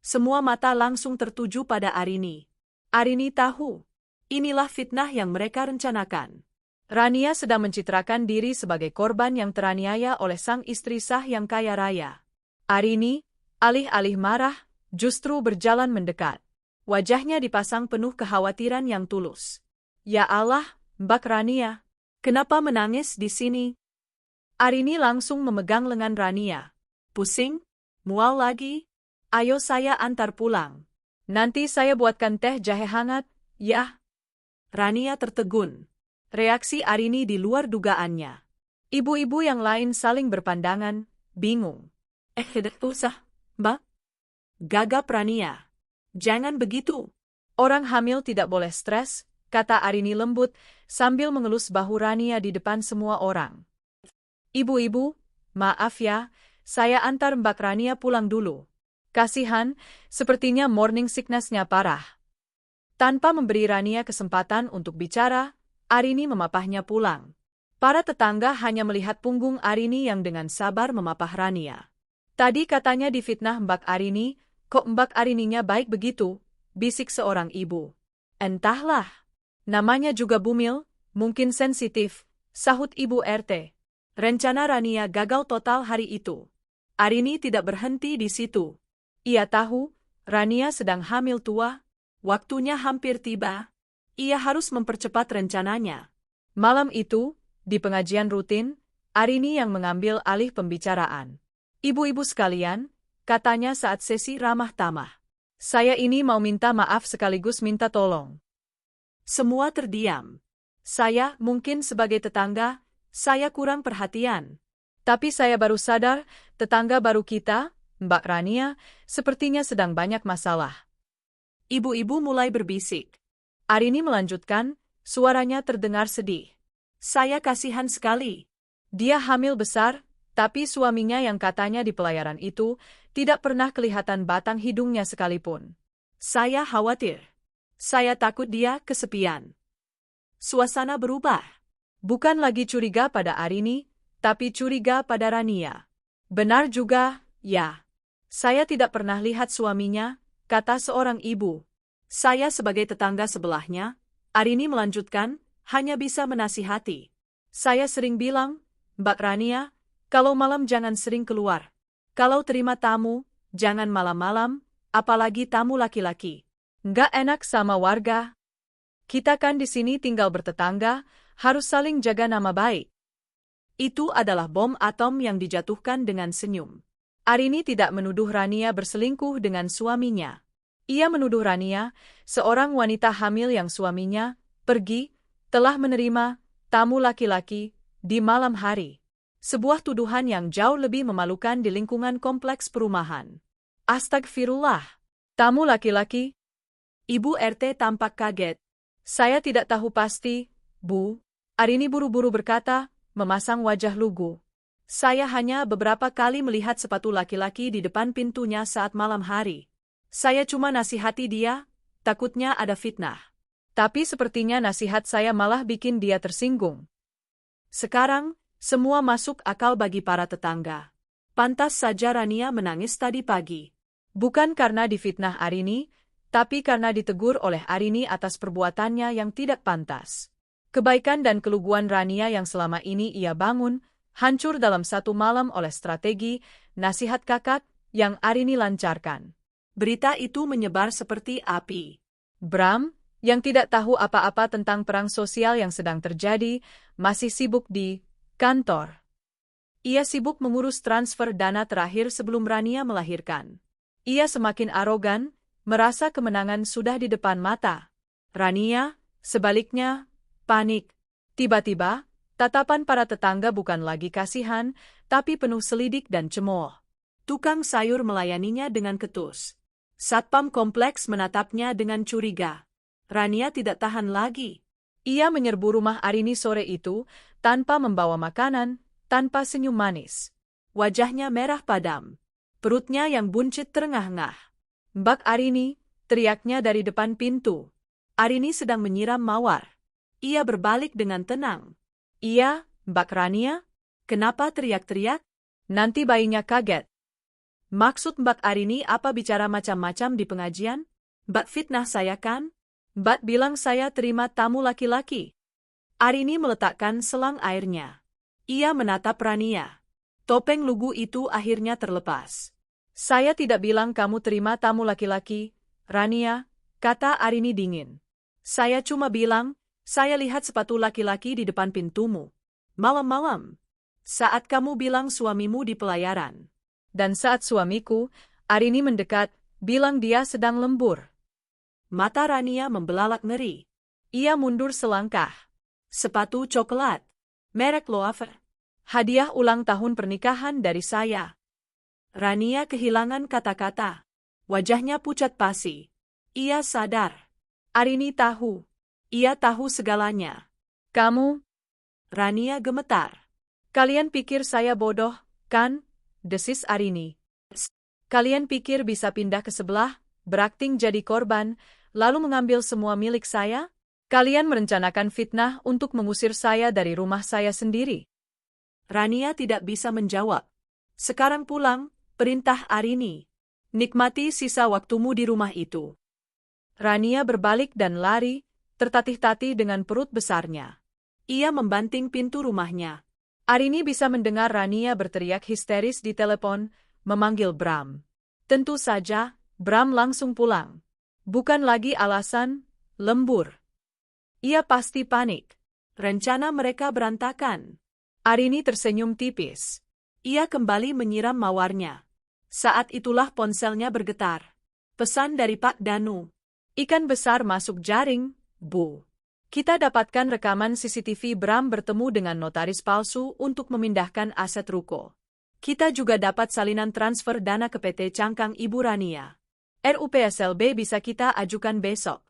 Semua mata langsung tertuju pada Arini. Arini tahu. Inilah fitnah yang mereka rencanakan. Rania sedang mencitrakan diri sebagai korban yang teraniaya oleh sang istri sah yang kaya raya. Arini, alih-alih marah, justru berjalan mendekat. Wajahnya dipasang penuh kekhawatiran yang tulus. Ya Allah, Mbak Rania, kenapa menangis di sini? Arini langsung memegang lengan Rania. Pusing? Mual lagi? Ayo saya antar pulang. Nanti saya buatkan teh jahe hangat, ya? Rania tertegun. Reaksi Arini di luar dugaannya. Ibu-ibu yang lain saling berpandangan, bingung. Tidak usah, Mbak. Gagap Rania. Jangan begitu. Orang hamil tidak boleh stres, kata Arini lembut, sambil mengelus bahu Rania di depan semua orang. Ibu-ibu, maaf ya, saya antar Mbak Rania pulang dulu. Kasihan, sepertinya morning sickness-nya parah. Tanpa memberi Rania kesempatan untuk bicara, Arini memapahnya pulang. Para tetangga hanya melihat punggung Arini yang dengan sabar memapah Rania. Tadi katanya difitnah Mbak Arini, kok Mbak Arininya baik begitu, bisik seorang ibu. Entahlah, namanya juga bumil, mungkin sensitif, sahut Ibu RT. Rencana Rania gagal total hari itu. Arini tidak berhenti di situ. Ia tahu, Rania sedang hamil tua, waktunya hampir tiba. Ia harus mempercepat rencananya. Malam itu, di pengajian rutin, Arini yang mengambil alih pembicaraan. Ibu-ibu sekalian, katanya saat sesi ramah tamah. Saya ini mau minta maaf sekaligus minta tolong. Semua terdiam. Saya, mungkin sebagai tetangga, saya kurang perhatian. Tapi saya baru sadar, tetangga baru kita, Mbak Rania, sepertinya sedang banyak masalah. Ibu-ibu mulai berbisik. Arini melanjutkan, suaranya terdengar sedih. Saya kasihan sekali. Dia hamil besar, tapi suaminya yang katanya di pelayaran itu, tidak pernah kelihatan batang hidungnya sekalipun. Saya khawatir. Saya takut dia kesepian. Suasana berubah. Bukan lagi curiga pada Arini, tapi curiga pada Rania. Benar juga, ya. Saya tidak pernah lihat suaminya, kata seorang ibu. Saya sebagai tetangga sebelahnya, Arini melanjutkan, hanya bisa menasihati. Saya sering bilang, Mbak Rania, kalau malam jangan sering keluar. Kalau terima tamu, jangan malam-malam, apalagi tamu laki-laki. Nggak enak sama warga. Kita kan di sini tinggal bertetangga, harus saling jaga nama baik. Itu adalah bom atom yang dijatuhkan dengan senyum. Arini tidak menuduh Rania berselingkuh dengan suaminya. Ia menuduh Rania, seorang wanita hamil yang suaminya pergi, telah menerima tamu laki-laki di malam hari. Sebuah tuduhan yang jauh lebih memalukan di lingkungan kompleks perumahan. Astagfirullah. Tamu laki-laki? Ibu RT tampak kaget. Saya tidak tahu pasti, Bu. Arini buru-buru berkata, memasang wajah lugu. Saya hanya beberapa kali melihat sepatu laki-laki di depan pintunya saat malam hari. Saya cuma nasihati dia, takutnya ada fitnah. Tapi sepertinya nasihat saya malah bikin dia tersinggung. Sekarang, semua masuk akal bagi para tetangga. Pantas saja Rania menangis tadi pagi. Bukan karena difitnah Arini, tapi karena ditegur oleh Arini atas perbuatannya yang tidak pantas. Kebaikan dan keluguan Rania yang selama ini ia bangun, hancur dalam satu malam oleh strategi, nasihat kakak, yang Arini lancarkan. Berita itu menyebar seperti api. Bram, yang tidak tahu apa-apa tentang perang sosial yang sedang terjadi, masih sibuk di kantor. Ia sibuk mengurus transfer dana terakhir sebelum Rania melahirkan. Ia semakin arogan, merasa kemenangan sudah di depan mata. Rania, sebaliknya, panik. Tiba-tiba, tatapan para tetangga bukan lagi kasihan, tapi penuh selidik dan cemooh. Tukang sayur melayaninya dengan ketus. Satpam kompleks menatapnya dengan curiga. Rania tidak tahan lagi. Ia menyerbu rumah Arini sore itu, tanpa membawa makanan, tanpa senyum manis. Wajahnya merah padam. Perutnya yang buncit terengah-engah. Mbak Arini, teriaknya dari depan pintu. Arini sedang menyiram mawar. Ia berbalik dengan tenang. Iya, Mbak Rania? Kenapa teriak-teriak? Nanti bayinya kaget. Maksud Mbak Arini apa bicara macam-macam di pengajian? Mbak fitnah saya kan? Mbak bilang saya terima tamu laki-laki. Arini meletakkan selang airnya. Ia menatap Rania. Topeng lugu itu akhirnya terlepas. Saya tidak bilang kamu terima tamu laki-laki, Rania, kata Arini dingin. Saya cuma bilang, saya lihat sepatu laki-laki di depan pintumu. Malam-malam. Saat kamu bilang suamimu di pelayaran. Dan saat suamiku, Arini mendekat, bilang dia sedang lembur. Mata Rania membelalak ngeri. Ia mundur selangkah. Sepatu coklat. Merek Loafer. Hadiah ulang tahun pernikahan dari saya. Rania kehilangan kata-kata. Wajahnya pucat pasi. Ia sadar. Arini tahu. Ia tahu segalanya. Kamu? Rania gemetar. Kalian pikir saya bodoh, kan? Desis Arini. Kalian pikir bisa pindah ke sebelah, berakting jadi korban, lalu mengambil semua milik saya? Kalian merencanakan fitnah untuk mengusir saya dari rumah saya sendiri. Rania tidak bisa menjawab. Sekarang pulang, perintah Arini. Nikmati sisa waktumu di rumah itu. Rania berbalik dan lari, tertatih-tatih dengan perut besarnya. Ia membanting pintu rumahnya. Arini bisa mendengar Rania berteriak histeris di telepon, memanggil Bram. Tentu saja, Bram langsung pulang. Bukan lagi alasan, lembur. Ia pasti panik. Rencana mereka berantakan. Arini tersenyum tipis. Ia kembali menyiram mawarnya. Saat itulah ponselnya bergetar. Pesan dari Pak Danu. Ikan besar masuk jaring, Bu. Kita dapatkan rekaman CCTV Bram bertemu dengan notaris palsu untuk memindahkan aset ruko. Kita juga dapat salinan transfer dana ke PT Cangkang Ibu Rania. RUPSLB bisa kita ajukan besok.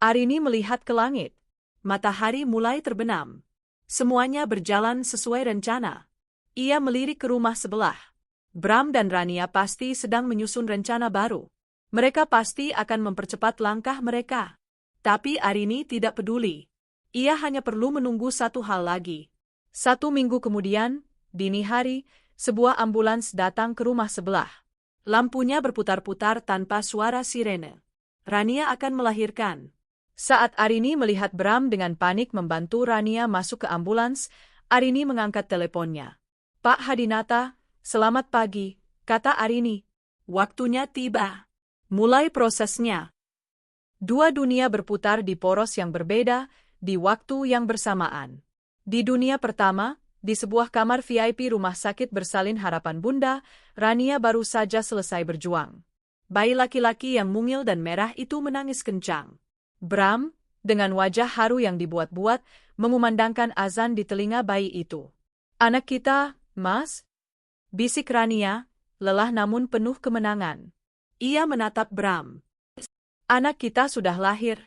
Arini melihat ke langit. Matahari mulai terbenam. Semuanya berjalan sesuai rencana. Ia melirik ke rumah sebelah. Bram dan Rania pasti sedang menyusun rencana baru. Mereka pasti akan mempercepat langkah mereka. Tapi Arini tidak peduli. Ia hanya perlu menunggu satu hal lagi. 1 minggu kemudian, dini hari, sebuah ambulans datang ke rumah sebelah. Lampunya berputar-putar tanpa suara sirene. Rania akan melahirkan. Saat Arini melihat Bram dengan panik membantu Rania masuk ke ambulans, Arini mengangkat teleponnya. Pak Hadinata, selamat pagi, kata Arini. Waktunya tiba. Mulai prosesnya. Dua dunia berputar di poros yang berbeda, di waktu yang bersamaan. Di dunia pertama, di sebuah kamar VIP rumah sakit bersalin Harapan Bunda, Rania baru saja selesai berjuang. Bayi laki-laki yang mungil dan merah itu menangis kencang. Bram, dengan wajah haru yang dibuat-buat, mengumandangkan azan di telinga bayi itu. Anak kita, Mas? Bisik Rania, lelah namun penuh kemenangan. Ia menatap Bram. Anak kita sudah lahir.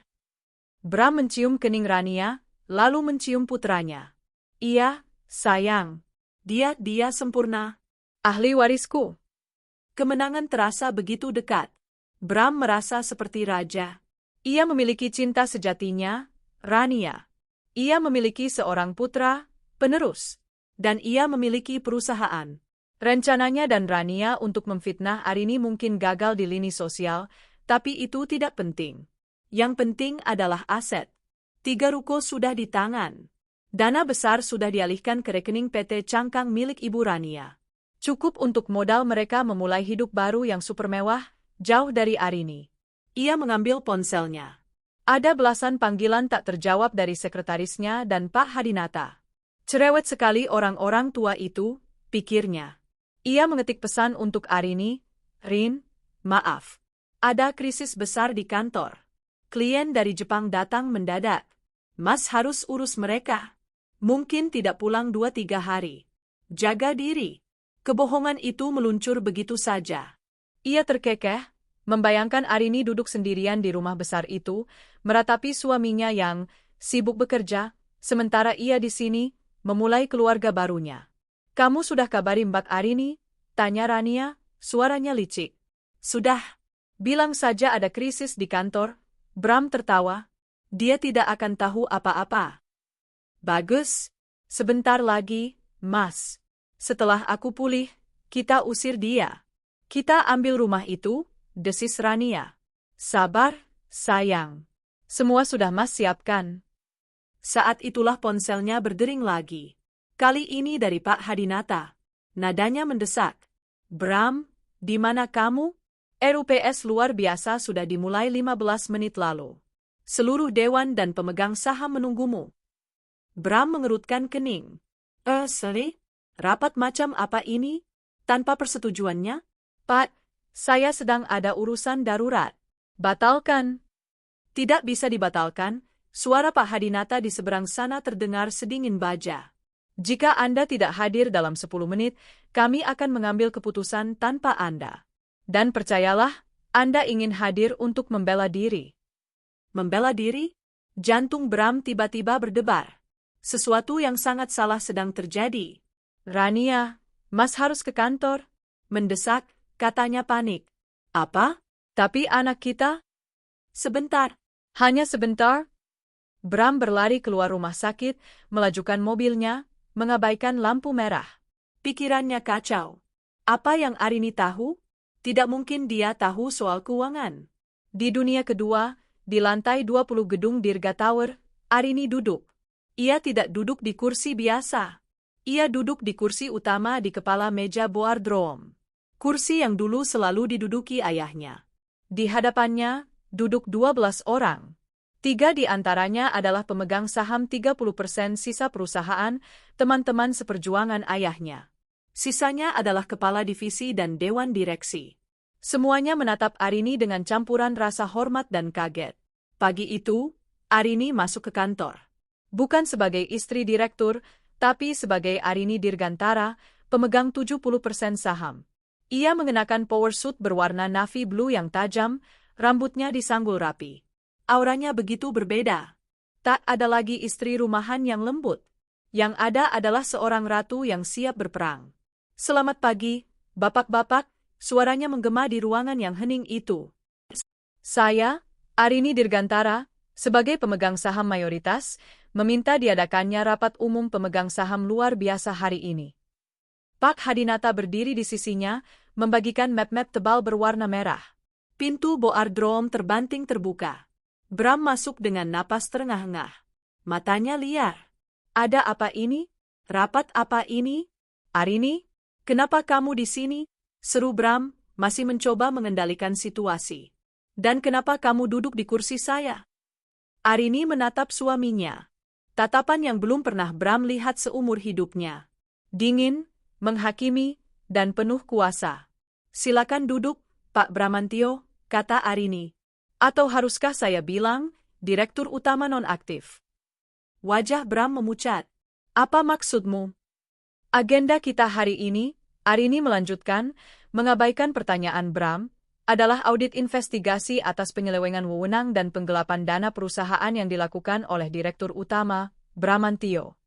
Bram mencium kening Rania, lalu mencium putranya. Iya, sayang. Dia sempurna. Ahli warisku. Kemenangan terasa begitu dekat. Bram merasa seperti raja. Ia memiliki cinta sejatinya, Rania. Ia memiliki seorang putra, penerus. Dan ia memiliki perusahaan. Rencananya dan Rania untuk memfitnah Arini mungkin gagal di lini sosial, tapi itu tidak penting. Yang penting adalah aset. 3 ruko sudah di tangan. Dana besar sudah dialihkan ke rekening PT Cangkang milik Ibu Rania. Cukup untuk modal mereka memulai hidup baru yang super mewah, jauh dari Arini. Ia mengambil ponselnya. Ada belasan panggilan tak terjawab dari sekretarisnya dan Pak Hadinata. Cerewet sekali orang-orang tua itu, pikirnya. Ia mengetik pesan untuk Arini, Rin, maaf. Ada krisis besar di kantor. Klien dari Jepang datang mendadak. Mas harus urus mereka. Mungkin tidak pulang 2-3 hari. Jaga diri. Kebohongan itu meluncur begitu saja. Ia terkekeh, membayangkan Arini duduk sendirian di rumah besar itu, meratapi suaminya yang sibuk bekerja, sementara ia di sini, memulai keluarga barunya. Kamu sudah kabari Mbak Arini? Tanya Rania, suaranya licik. Sudah. Bilang saja ada krisis di kantor. Bram tertawa. Dia tidak akan tahu apa-apa. Bagus. Sebentar lagi, Mas. Setelah aku pulih, kita usir dia. Kita ambil rumah itu, desis Rania. Sabar, sayang. Semua sudah Mas siapkan. Saat itulah ponselnya berdering lagi. Kali ini dari Pak Hadinata. Nadanya mendesak. Bram, di mana kamu? RUPS luar biasa sudah dimulai 15 menit lalu. Seluruh dewan dan pemegang saham menunggumu. Bram mengerutkan kening. Sorry? Rapat macam apa ini? Tanpa persetujuannya? Pak, saya sedang ada urusan darurat. Batalkan. Tidak bisa dibatalkan, suara Pak Hadinata di seberang sana terdengar sedingin baja. Jika Anda tidak hadir dalam 10 menit, kami akan mengambil keputusan tanpa Anda. Dan percayalah, Anda ingin hadir untuk membela diri. Membela diri? Jantung Bram tiba-tiba berdebar. Sesuatu yang sangat salah sedang terjadi. Rania, Mas harus ke kantor. Mendesak, katanya panik. Apa? Tapi anak kita? Sebentar. Hanya sebentar? Bram berlari keluar rumah sakit, melajukan mobilnya, mengabaikan lampu merah. Pikirannya kacau. Apa yang Arini tahu? Tidak mungkin dia tahu soal keuangan. Di dunia kedua, di lantai 20 gedung Dirga Tower, Arini duduk. Ia tidak duduk di kursi biasa. Ia duduk di kursi utama di kepala meja boardroom. Kursi yang dulu selalu diduduki ayahnya. Di hadapannya, duduk 12 orang. 3 di antaranya adalah pemegang saham 30% sisa perusahaan, teman-teman seperjuangan ayahnya. Sisanya adalah kepala divisi dan dewan direksi. Semuanya menatap Arini dengan campuran rasa hormat dan kaget. Pagi itu, Arini masuk ke kantor. Bukan sebagai istri direktur, tapi sebagai Arini Dirgantara, pemegang 70% saham. Ia mengenakan power suit berwarna navy blue yang tajam, rambutnya disanggul rapi. Auranya begitu berbeda. Tak ada lagi istri rumahan yang lembut. Yang ada adalah seorang ratu yang siap berperang. Selamat pagi, bapak-bapak, suaranya menggema di ruangan yang hening itu. Saya, Arini Dirgantara, sebagai pemegang saham mayoritas, meminta diadakannya rapat umum pemegang saham luar biasa hari ini. Pak Hadinata berdiri di sisinya, membagikan map-map tebal berwarna merah. Pintu boardroom terbanting terbuka. Bram masuk dengan napas terengah-engah. Matanya liar. Ada apa ini? Rapat apa ini? Arini, kenapa kamu di sini? Seru Bram, masih mencoba mengendalikan situasi. Dan kenapa kamu duduk di kursi saya? Arini menatap suaminya. Tatapan yang belum pernah Bram lihat seumur hidupnya. Dingin, menghakimi, dan penuh kuasa. Silakan duduk, Pak Bramantio, kata Arini. Atau haruskah saya bilang, direktur utama nonaktif? Wajah Bram memucat. Apa maksudmu? Agenda kita hari ini, Arini melanjutkan, mengabaikan pertanyaan Bram, adalah audit investigasi atas penyelewengan wewenang dan penggelapan dana perusahaan yang dilakukan oleh direktur utama, Bramantio.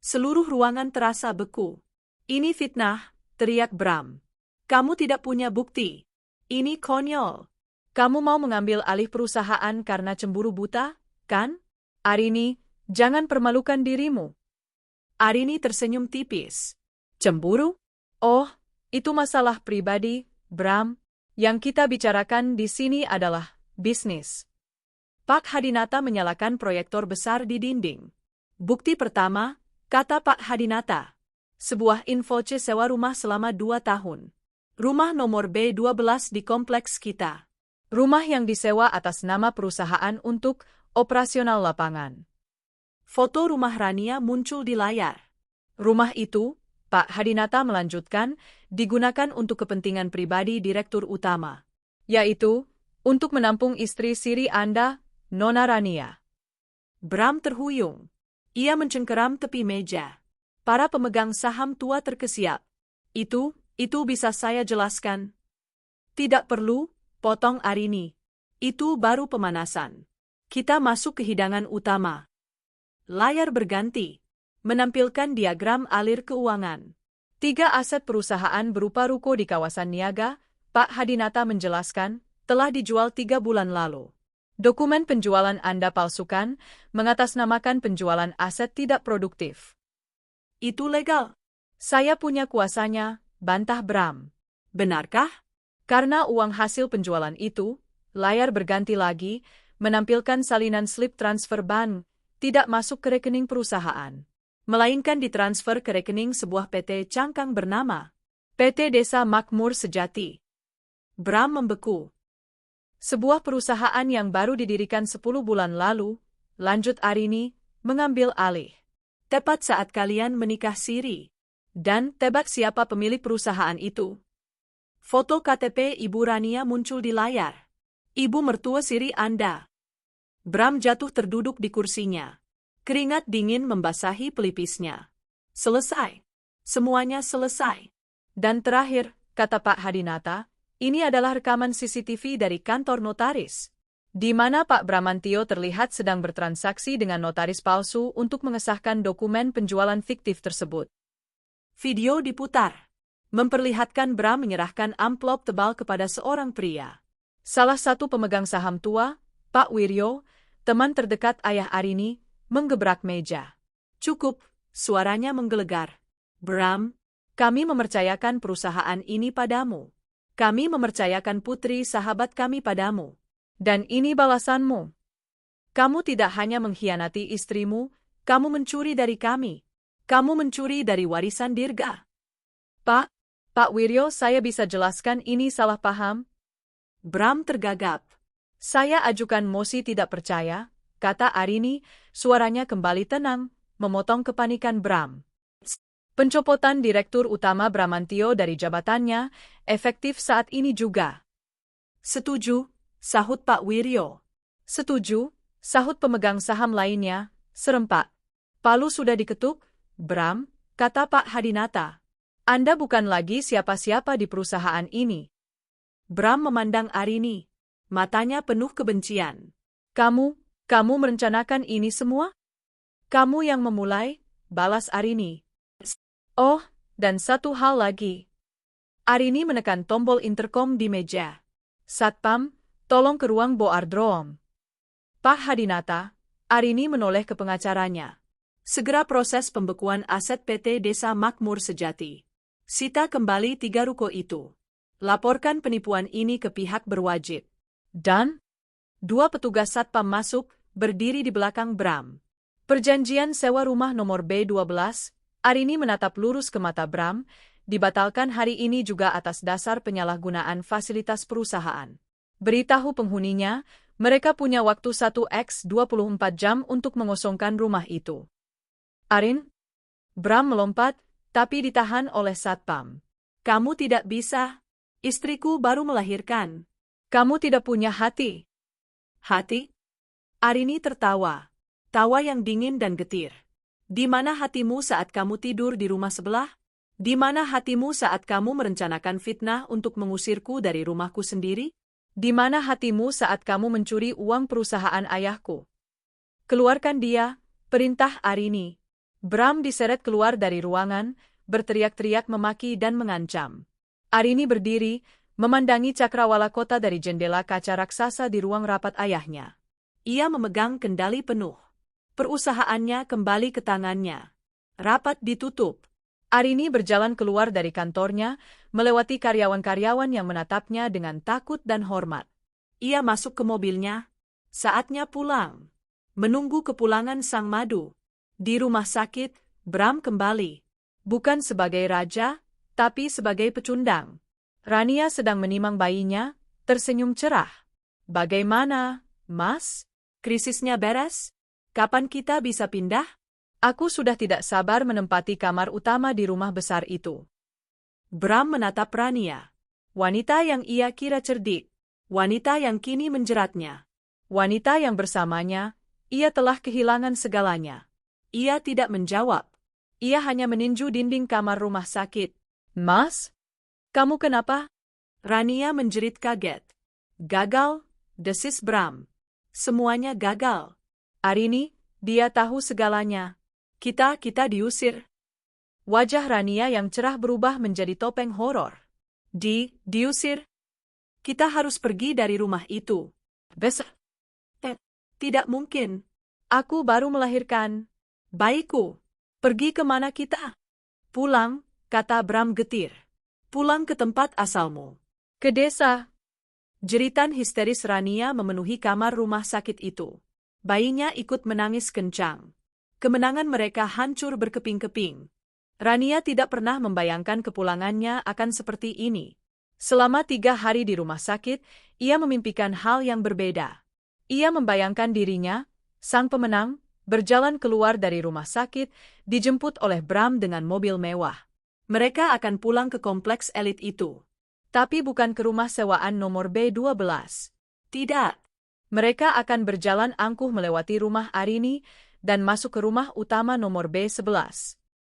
Seluruh ruangan terasa beku. Ini fitnah, teriak Bram. Kamu tidak punya bukti. Ini konyol. Kamu mau mengambil alih perusahaan karena cemburu buta, kan? Arini, jangan permalukan dirimu. Arini tersenyum tipis. Cemburu? Oh, itu masalah pribadi, Bram. Yang kita bicarakan di sini adalah bisnis. Pak Hadinata menyalakan proyektor besar di dinding. Bukti pertama, kata Pak Hadinata. Sebuah invoice sewa rumah selama 2 tahun. Rumah nomor B12 di kompleks kita. Rumah yang disewa atas nama perusahaan untuk operasional lapangan. Foto rumah Rania muncul di layar. Rumah itu, Pak Hadinata melanjutkan, digunakan untuk kepentingan pribadi direktur utama. Yaitu, untuk menampung istri siri Anda, Nona Rania. Bram terhuyung. Ia mencengkeram tepi meja. Para pemegang saham tua terkesiap. Itu bisa saya jelaskan. Tidak perlu, potong Arini. Itu baru pemanasan. Kita masuk ke hidangan utama. Layar berganti. Menampilkan diagram alir keuangan. 3 aset perusahaan berupa ruko di kawasan niaga, Pak Hadinata menjelaskan, telah dijual 3 bulan lalu. Dokumen penjualan Anda palsukan, mengatasnamakan penjualan aset tidak produktif. Itu legal. Saya punya kuasanya, bantah Bram. Benarkah? Karena uang hasil penjualan itu, layar berganti lagi, menampilkan salinan slip transfer bank, tidak masuk ke rekening perusahaan. Melainkan ditransfer ke rekening sebuah PT cangkang bernama PT Desa Makmur Sejati. Bram membeku. Sebuah perusahaan yang baru didirikan 10 bulan lalu, lanjut Arini, mengambil alih. Tepat saat kalian menikah siri. Dan tebak siapa pemilik perusahaan itu? Foto KTP Ibu Rania muncul di layar. Ibu mertua siri Anda. Bram jatuh terduduk di kursinya. Keringat dingin membasahi pelipisnya. Selesai. Semuanya selesai. Dan terakhir, kata Pak Hadinata, ini adalah rekaman CCTV dari kantor notaris, di mana Pak Bramantio terlihat sedang bertransaksi dengan notaris palsu untuk mengesahkan dokumen penjualan fiktif tersebut. Video diputar, memperlihatkan Bram menyerahkan amplop tebal kepada seorang pria. Salah satu pemegang saham tua, Pak Wiryo, teman terdekat ayah Arini, menggebrak meja. Cukup, suaranya menggelegar. Bram, kami mempercayakan perusahaan ini padamu. Kami mempercayakan putri sahabat kami padamu. Dan ini balasanmu. Kamu tidak hanya mengkhianati istrimu, kamu mencuri dari kami. Kamu mencuri dari warisan Dirga. Pak Wiryo, saya bisa jelaskan ini salah paham? Bram tergagap. Saya ajukan mosi tidak percaya, kata Arini, suaranya kembali tenang, memotong kepanikan Bram. Pencopotan Direktur Utama Bramantio dari jabatannya efektif saat ini juga. Setuju, sahut Pak Wiryo. Setuju, sahut pemegang saham lainnya, serempak. Palu sudah diketuk, Bram, kata Pak Hadinata. Anda bukan lagi siapa-siapa di perusahaan ini. Bram memandang Arini. Matanya penuh kebencian. Kamu merencanakan ini semua? Kamu yang memulai, balas Arini. Oh, dan satu hal lagi. Arini menekan tombol interkom di meja. Satpam, tolong ke ruang boardroom. Pak Hadinata, Arini menoleh ke pengacaranya. Segera proses pembekuan aset PT Desa Makmur Sejati. Sita kembali 3 ruko itu. Laporkan penipuan ini ke pihak berwajib. Dan 2 petugas Satpam masuk, berdiri di belakang Bram. Perjanjian sewa rumah nomor B12, Arini menatap lurus ke mata Bram, dibatalkan hari ini juga atas dasar penyalahgunaan fasilitas perusahaan. Beritahu penghuninya, mereka punya waktu 1x24 jam untuk mengosongkan rumah itu. Arin? Bram melompat, tapi ditahan oleh Satpam. Kamu tidak bisa. Istriku baru melahirkan. Kamu tidak punya hati. Hati? Arini tertawa. Tawa yang dingin dan getir. Di mana hatimu saat kamu tidur di rumah sebelah? Di mana hatimu saat kamu merencanakan fitnah untuk mengusirku dari rumahku sendiri? Di mana hatimu saat kamu mencuri uang perusahaan ayahku? Keluarkan dia, perintah Arini. Bram diseret keluar dari ruangan, berteriak-teriak memaki dan mengancam. Arini berdiri, memandangi cakrawala kota dari jendela kaca raksasa di ruang rapat ayahnya. Ia memegang kendali penuh. Perusahaannya kembali ke tangannya. Rapat ditutup. Arini berjalan keluar dari kantornya, melewati karyawan-karyawan yang menatapnya dengan takut dan hormat. Ia masuk ke mobilnya. Saatnya pulang. Menunggu kepulangan sang madu. Di rumah sakit, Bram kembali. Bukan sebagai raja, tapi sebagai pecundang. Rania sedang menimang bayinya, tersenyum cerah. Bagaimana, Mas? Krisisnya beres? Kapan kita bisa pindah? Aku sudah tidak sabar menempati kamar utama di rumah besar itu. Bram menatap Rania. Wanita yang ia kira cerdik. Wanita yang kini menjeratnya. Wanita yang bersamanya, ia telah kehilangan segalanya. Ia tidak menjawab. Ia hanya meninju dinding kamar rumah sakit. Mas? Kamu kenapa? Rania menjerit kaget. Gagal, desis Bram. Semuanya gagal. Arini, dia tahu segalanya. Kita diusir. Wajah Rania yang cerah berubah menjadi topeng horor. Diusir? Kita harus pergi dari rumah itu. Besok? Tidak mungkin. Aku baru melahirkan. Bayiku. Pergi kemana kita? Pulang, kata Bram getir. Pulang ke tempat asalmu. Ke desa. Jeritan histeris Rania memenuhi kamar rumah sakit itu. Bayinya ikut menangis kencang. Kemenangan mereka hancur berkeping-keping. Rania tidak pernah membayangkan kepulangannya akan seperti ini. Selama 3 hari di rumah sakit, ia memimpikan hal yang berbeda. Ia membayangkan dirinya, sang pemenang, berjalan keluar dari rumah sakit, dijemput oleh Bram dengan mobil mewah. Mereka akan pulang ke kompleks elit itu. Tapi bukan ke rumah sewaan nomor B12. Tidak. Mereka akan berjalan angkuh melewati rumah Arini dan masuk ke rumah utama nomor B11.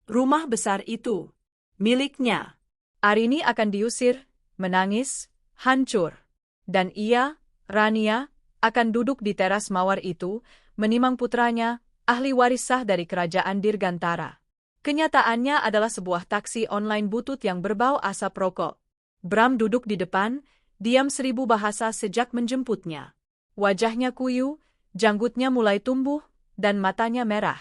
Rumah besar itu miliknya. Arini akan diusir, menangis, hancur. Dan ia, Rania, akan duduk di teras mawar itu, menimang putranya, ahli waris sah dari kerajaan Dirgantara. Kenyataannya adalah sebuah taksi online butut yang berbau asap rokok. Bram duduk di depan, diam 1000 bahasa sejak menjemputnya. Wajahnya kuyu, janggutnya mulai tumbuh, dan matanya merah.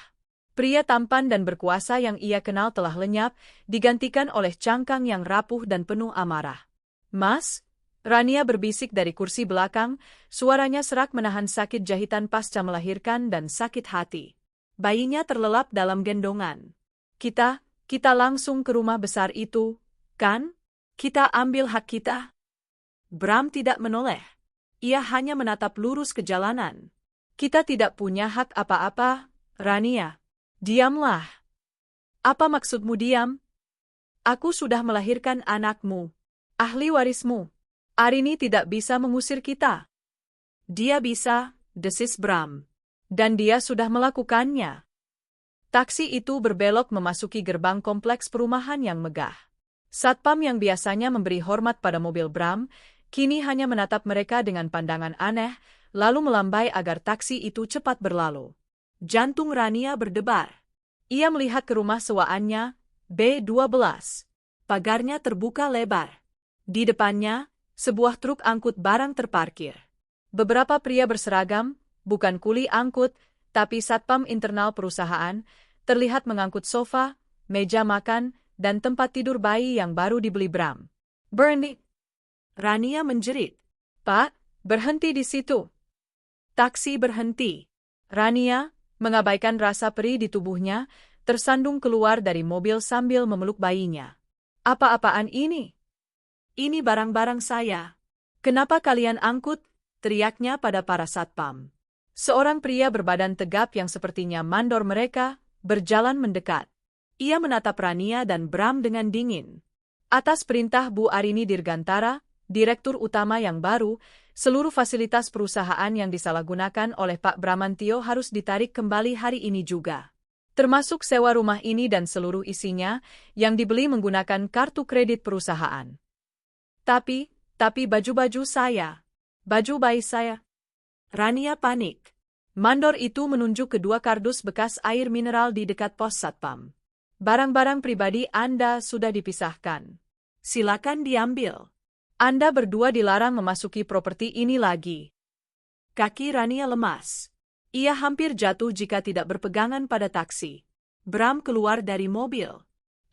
Pria tampan dan berkuasa yang ia kenal telah lenyap, digantikan oleh cangkang yang rapuh dan penuh amarah. "Mas?" Rania berbisik dari kursi belakang, suaranya serak menahan sakit jahitan pasca melahirkan dan sakit hati. Bayinya terlelap dalam gendongan. Kita langsung ke rumah besar itu, kan? Kita ambil hak kita." Bram tidak menoleh. Ia hanya menatap lurus ke jalanan. "Kita tidak punya hak apa-apa, Rania." "Diamlah." "Apa maksudmu diam? Aku sudah melahirkan anakmu, ahli warismu. Arini tidak bisa mengusir kita." "Dia bisa," desis Bram. "Dan dia sudah melakukannya." Taksi itu berbelok memasuki gerbang kompleks perumahan yang megah. Satpam yang biasanya memberi hormat pada mobil Bram, kini hanya menatap mereka dengan pandangan aneh, lalu melambai agar taksi itu cepat berlalu. Jantung Rania berdebar. Ia melihat ke rumah sewaannya, B12. Pagarnya terbuka lebar. Di depannya, sebuah truk angkut barang terparkir. Beberapa pria berseragam, bukan kuli angkut, tapi satpam internal perusahaan, terlihat mengangkut sofa, meja makan, dan tempat tidur bayi yang baru dibeli Bram. "Berhenti!" Rania menjerit. "Pak, berhenti di situ." Taksi berhenti. Rania, mengabaikan rasa perih di tubuhnya, tersandung keluar dari mobil sambil memeluk bayinya. "Apa-apaan ini? Ini barang-barang saya. Kenapa kalian angkut?" teriaknya pada para satpam. Seorang pria berbadan tegap yang sepertinya mandor mereka, berjalan mendekat. Ia menatap Rania dan Bram dengan dingin. "Atas perintah Bu Arini Dirgantara, direktur utama yang baru, seluruh fasilitas perusahaan yang disalahgunakan oleh Pak Bramantio harus ditarik kembali hari ini juga. Termasuk sewa rumah ini dan seluruh isinya, yang dibeli menggunakan kartu kredit perusahaan. Tapi baju-baju saya, baju bayi saya." Rania panik. Mandor itu menunjuk kedua kardus bekas air mineral di dekat pos satpam. "Barang-barang pribadi Anda sudah dipisahkan. Silakan diambil. Anda berdua dilarang memasuki properti ini lagi." Kaki Rania lemas. Ia hampir jatuh jika tidak berpegangan pada taksi. Bram keluar dari mobil.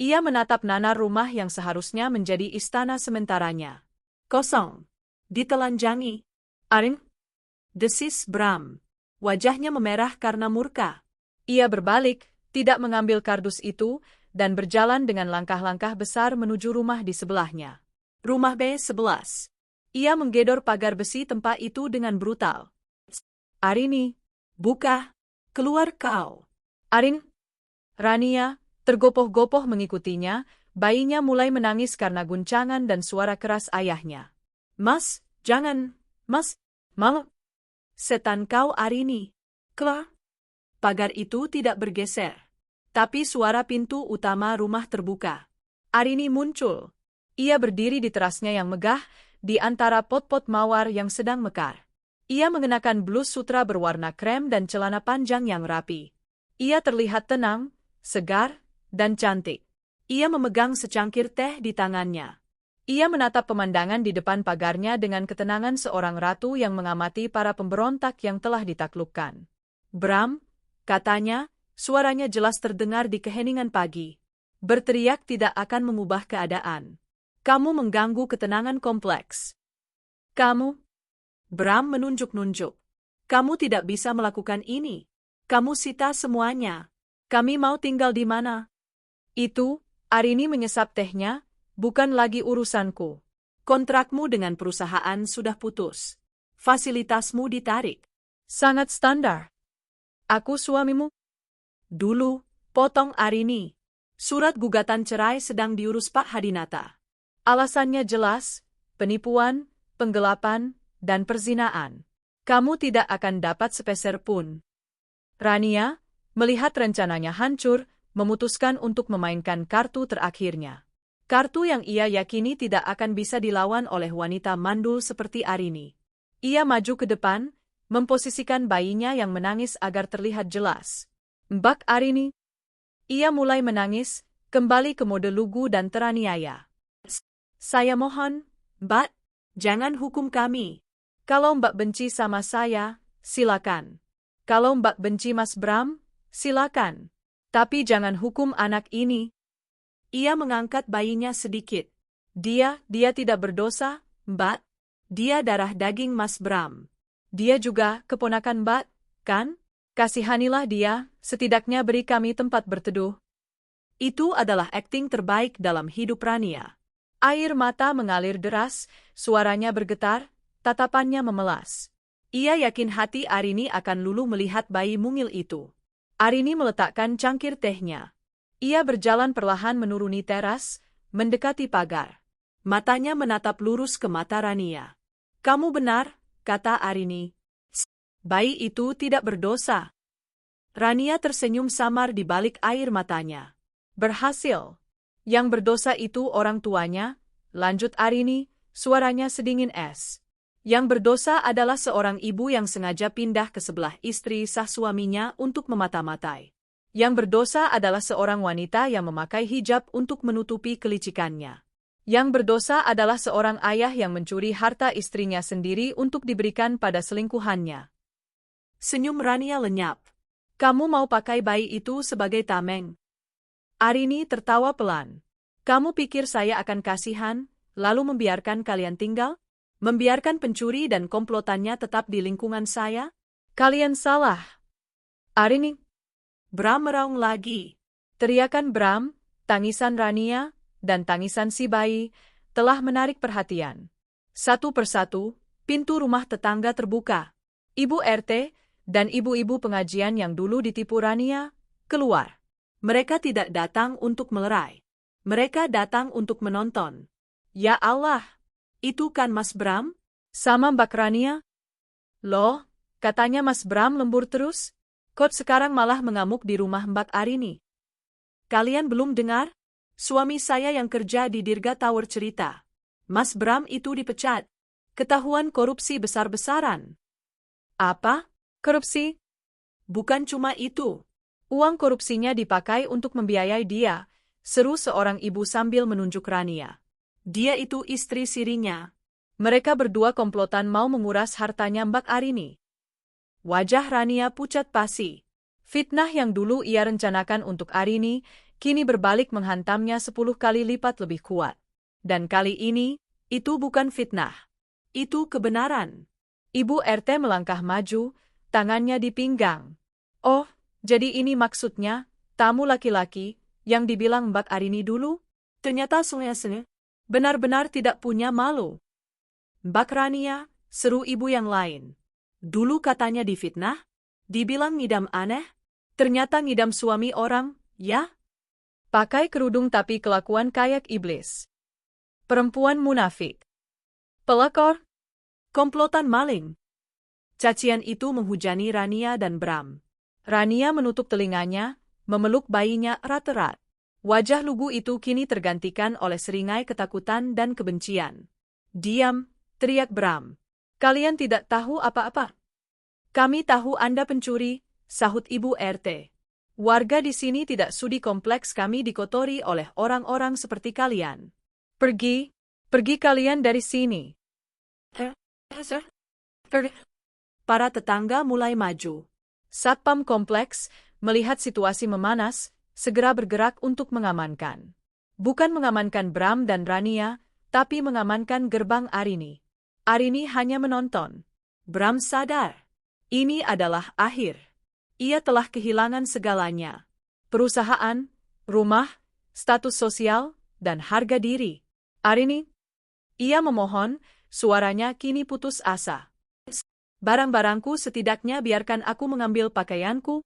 Ia menatap nanar rumah yang seharusnya menjadi istana sementaranya. Kosong. Ditelanjangi. "Arin?" desis Bram. Wajahnya memerah karena murka. Ia berbalik, tidak mengambil kardus itu, dan berjalan dengan langkah-langkah besar menuju rumah di sebelahnya. Rumah B11. Ia menggedor pagar besi tempat itu dengan brutal. "Arini, buka, keluar kau." "Arin." Rania, tergopoh-gopoh mengikutinya, bayinya mulai menangis karena guncangan dan suara keras ayahnya. "Mas, jangan, Mas, malu." "Setan kau Arini." "Keluar." Pagar itu tidak bergeser. Tapi suara pintu utama rumah terbuka. Arini muncul. Ia berdiri di terasnya yang megah, di antara pot-pot mawar yang sedang mekar. Ia mengenakan blus sutra berwarna krem dan celana panjang yang rapi. Ia terlihat tenang, segar, dan cantik. Ia memegang secangkir teh di tangannya. Ia menatap pemandangan di depan pagarnya dengan ketenangan seorang ratu yang mengamati para pemberontak yang telah ditaklukkan. "Bram," katanya, suaranya jelas terdengar di keheningan pagi. "Berteriak tidak akan mengubah keadaan. Kamu mengganggu ketenangan kompleks." "Kamu?" Bram menunjuk-nunjuk. "Kamu tidak bisa melakukan ini. Kamu sita semuanya. Kami mau tinggal di mana?" "Itu," Arini menyesap tehnya, "bukan lagi urusanku. Kontrakmu dengan perusahaan sudah putus. Fasilitasmu ditarik." "Sangat standar. Aku suamimu." "Dulu," potong Arini. Surat gugatan cerai sedang diurus Pak Hadinata. Alasannya jelas, penipuan, penggelapan, dan perzinaan. Kamu tidak akan dapat sepeser pun. Rania, melihat rencananya hancur, memutuskan untuk memainkan kartu terakhirnya. Kartu yang ia yakini tidak akan bisa dilawan oleh wanita mandul seperti Arini. Ia maju ke depan, memposisikan bayinya yang menangis agar terlihat jelas. Mbak Arini. Ia mulai menangis, kembali ke mode lugu dan teraniaya. Saya mohon, Mbak, jangan hukum kami. Kalau Mbak benci sama saya, silakan. Kalau Mbak benci Mas Bram, silakan. Tapi jangan hukum anak ini. Ia mengangkat bayinya sedikit. Dia tidak berdosa, Mbak. Dia darah daging Mas Bram. Dia juga keponakan Mbak, kan? Kasihanilah dia, setidaknya beri kami tempat berteduh. Itu adalah akting terbaik dalam hidup Rania. Air mata mengalir deras, suaranya bergetar, tatapannya memelas. Ia yakin hati Arini akan luluh melihat bayi mungil itu. Arini meletakkan cangkir tehnya. Ia berjalan perlahan menuruni teras, mendekati pagar. Matanya menatap lurus ke mata Rania. Kamu benar, kata Arini. Bayi itu tidak berdosa. Rania tersenyum samar di balik air matanya. Berhasil. Yang berdosa itu orang tuanya, lanjut Arini, suaranya sedingin es. Yang berdosa adalah seorang ibu yang sengaja pindah ke sebelah istri sah suaminya untuk memata-matai. Yang berdosa adalah seorang wanita yang memakai hijab untuk menutupi kelicikannya. Yang berdosa adalah seorang ayah yang mencuri harta istrinya sendiri untuk diberikan pada selingkuhannya. Senyum Rania lenyap. Kamu mau pakai bayi itu sebagai tameng? Arini tertawa pelan. Kamu pikir saya akan kasihan, lalu membiarkan kalian tinggal? Membiarkan pencuri dan komplotannya tetap di lingkungan saya? Kalian salah. Arini. Bram meraung lagi. Teriakan Bram, tangisan Rania, dan tangisan si bayi, telah menarik perhatian. Satu persatu, pintu rumah tetangga terbuka. Ibu RT, dan ibu-ibu pengajian yang dulu ditipu Rania, keluar. Mereka tidak datang untuk melerai. Mereka datang untuk menonton. Ya Allah, itu kan Mas Bram? Sama Mbak Rania? Loh, katanya Mas Bram lembur terus? Kok sekarang malah mengamuk di rumah Mbak Arini? Kalian belum dengar? Suami saya yang kerja di Dirga Tower cerita. Mas Bram itu dipecat. Ketahuan korupsi besar-besaran. Apa? Korupsi? Bukan cuma itu. Uang korupsinya dipakai untuk membiayai dia, seru seorang ibu sambil menunjuk Rania. Dia itu istri sirinya. Mereka berdua komplotan mau menguras hartanya Mbak Arini. Wajah Rania pucat pasi. Fitnah yang dulu ia rencanakan untuk Arini, kini berbalik menghantamnya 10 kali lipat lebih kuat. Dan kali ini, itu bukan fitnah. Itu kebenaran. Ibu RT melangkah maju, tangannya di pinggang. Oh, jadi ini maksudnya, tamu laki-laki, yang dibilang Mbak Arini dulu? Ternyata sengnya benar-benar tidak punya malu. Mbak Rania, seru ibu yang lain. Dulu katanya difitnah, dibilang ngidam aneh, ternyata ngidam suami orang, ya? Pakai kerudung tapi kelakuan kayak iblis. Perempuan munafik. Pelakor. Komplotan maling. Cacian itu menghujani Rania dan Bram. Rania menutup telinganya, memeluk bayinya erat-erat. Wajah lugu itu kini tergantikan oleh seringai ketakutan dan kebencian. Diam, teriak Bram. Kalian tidak tahu apa-apa. Kami tahu Anda pencuri, sahut Ibu RT. Warga di sini tidak sudi kompleks kami dikotori oleh orang-orang seperti kalian. Pergi kalian dari sini. Para tetangga mulai maju. Satpam kompleks, melihat situasi memanas, segera bergerak untuk mengamankan. Bukan mengamankan Bram dan Rania, tapi mengamankan gerbang Arini. Arini hanya menonton. Bram sadar. Ini adalah akhir. Ia telah kehilangan segalanya. Perusahaan, rumah, status sosial, dan harga diri. Arini. Ia memohon, suaranya kini putus asa. Barang-barangku setidaknya biarkan aku mengambil pakaianku.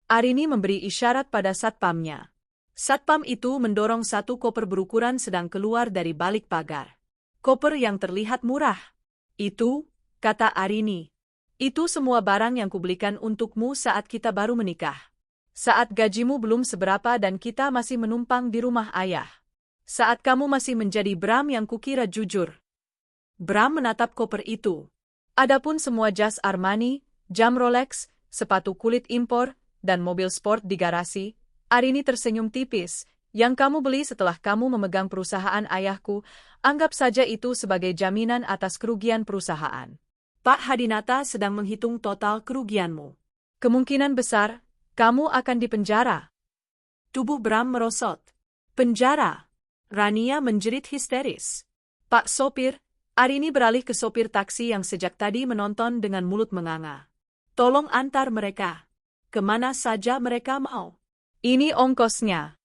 Arini memberi isyarat pada satpamnya. Satpam itu mendorong satu koper berukuran sedang keluar dari balik pagar. Koper yang terlihat murah. Itu, kata Arini. Itu semua barang yang kubelikan untukmu saat kita baru menikah. Saat gajimu belum seberapa dan kita masih menumpang di rumah ayah. Saat kamu masih menjadi Bram yang kukira jujur. Bram menatap koper itu. Adapun semua jas Armani, jam Rolex, sepatu kulit impor, dan mobil sport di garasi, Arini tersenyum tipis. Yang kamu beli setelah kamu memegang perusahaan ayahku, anggap saja itu sebagai jaminan atas kerugian perusahaan. Pak Hadinata sedang menghitung total kerugianmu. Kemungkinan besar, kamu akan dipenjara. Tubuh Bram merosot. Penjara? Rania menjerit histeris. Pak sopir, Arini beralih ke sopir taksi yang sejak tadi menonton dengan mulut menganga. Tolong antar mereka. Kemana saja mereka mau. Ini ongkosnya.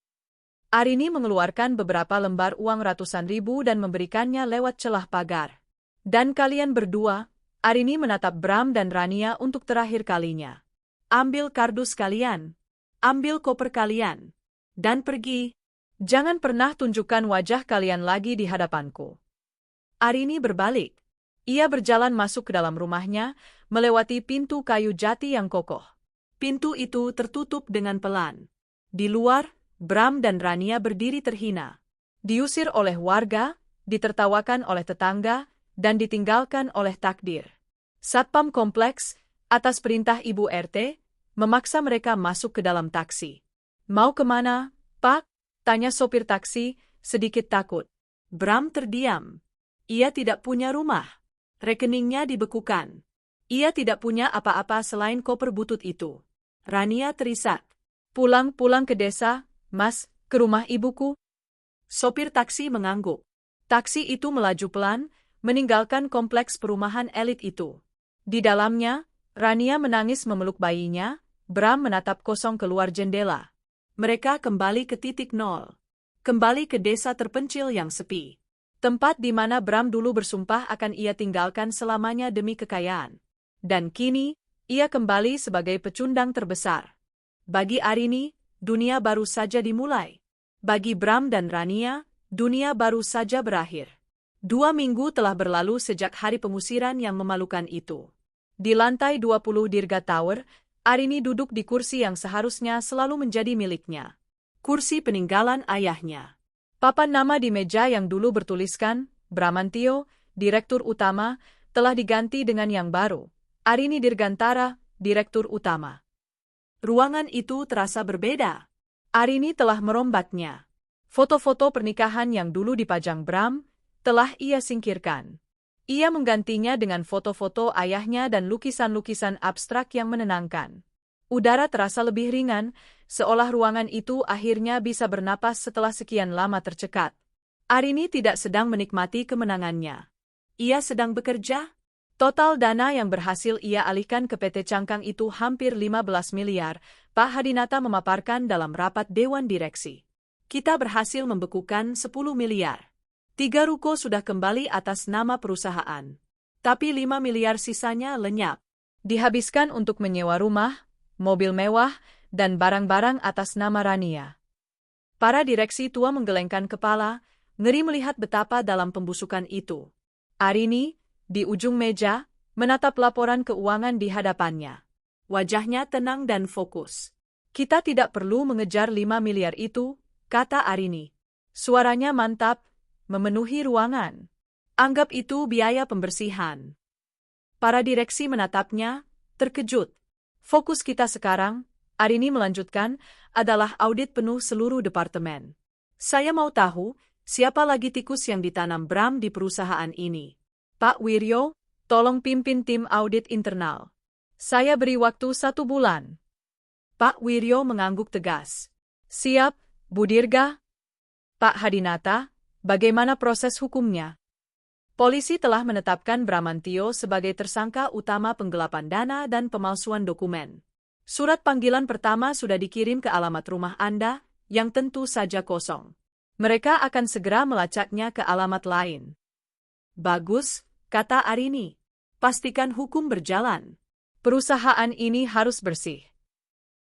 Arini mengeluarkan beberapa lembar uang ratusan ribu dan memberikannya lewat celah pagar. Dan kalian berdua, Arini menatap Bram dan Rania untuk terakhir kalinya. Ambil kardus kalian. Ambil koper kalian. Dan pergi. Jangan pernah tunjukkan wajah kalian lagi di hadapanku. Arini berbalik. Ia berjalan masuk ke dalam rumahnya, melewati pintu kayu jati yang kokoh. Pintu itu tertutup dengan pelan. Di luar, Bram dan Rania berdiri terhina. Diusir oleh warga, ditertawakan oleh tetangga, dan ditinggalkan oleh takdir. Satpam kompleks, atas perintah Ibu RT, memaksa mereka masuk ke dalam taksi. Mau kemana, Pak? Tanya sopir taksi, sedikit takut. Bram terdiam. Ia tidak punya rumah. Rekeningnya dibekukan. Ia tidak punya apa-apa selain koper butut itu. Rania terisak. Pulang ke desa, Mas, ke rumah ibuku. Sopir taksi mengangguk. Taksi itu melaju pelan, meninggalkan kompleks perumahan elit itu. Di dalamnya, Rania menangis memeluk bayinya, Bram menatap kosong keluar jendela. Mereka kembali ke titik nol. Kembali ke desa terpencil yang sepi. Tempat di mana Bram dulu bersumpah akan ia tinggalkan selamanya demi kekayaan. Dan kini, ia kembali sebagai pecundang terbesar. Bagi Arini, dunia baru saja dimulai. Bagi Bram dan Rania, dunia baru saja berakhir. 2 minggu telah berlalu sejak hari pengusiran yang memalukan itu. Di lantai 20 Dirga Tower, Arini duduk di kursi yang seharusnya selalu menjadi miliknya. Kursi peninggalan ayahnya. Papan nama di meja yang dulu bertuliskan, Bramantio, Direktur Utama, telah diganti dengan yang baru. Arini Dirgantara, Direktur Utama. Ruangan itu terasa berbeda. Arini telah merombaknya. Foto-foto pernikahan yang dulu dipajang Bram, telah ia singkirkan. Ia menggantinya dengan foto-foto ayahnya dan lukisan-lukisan abstrak yang menenangkan. Udara terasa lebih ringan, seolah ruangan itu akhirnya bisa bernapas setelah sekian lama tercekat. Arini tidak sedang menikmati kemenangannya. Ia sedang bekerja. Total dana yang berhasil ia alihkan ke PT Cangkang itu hampir 15 miliar, Pak Hadinata memaparkan dalam rapat Dewan Direksi. Kita berhasil membekukan 10 miliar. 3 ruko sudah kembali atas nama perusahaan. Tapi 5 miliar sisanya lenyap. Dihabiskan untuk menyewa rumah, mobil mewah, dan barang-barang atas nama Rania. Para direksi tua menggelengkan kepala, ngeri melihat betapa dalam pembusukan itu. Arini, di ujung meja, menatap laporan keuangan di hadapannya. Wajahnya tenang dan fokus. Kita tidak perlu mengejar 5 miliar itu, kata Arini. Suaranya mantap, memenuhi ruangan. Anggap itu biaya pembersihan. Para direksi menatapnya, terkejut. Fokus kita sekarang, Arini melanjutkan, adalah audit penuh seluruh departemen. Saya mau tahu, siapa lagi tikus yang ditanam Bram di perusahaan ini. Pak Wiryo, tolong pimpin tim audit internal. Saya beri waktu 1 bulan. Pak Wiryo mengangguk tegas. Siap, Bu Dirga. Pak Hadinata, bagaimana proses hukumnya? Polisi telah menetapkan Bramantio sebagai tersangka utama penggelapan dana dan pemalsuan dokumen. Surat panggilan pertama sudah dikirim ke alamat rumah Anda, yang tentu saja kosong. Mereka akan segera melacaknya ke alamat lain. Bagus, kata Arini. Pastikan hukum berjalan. Perusahaan ini harus bersih.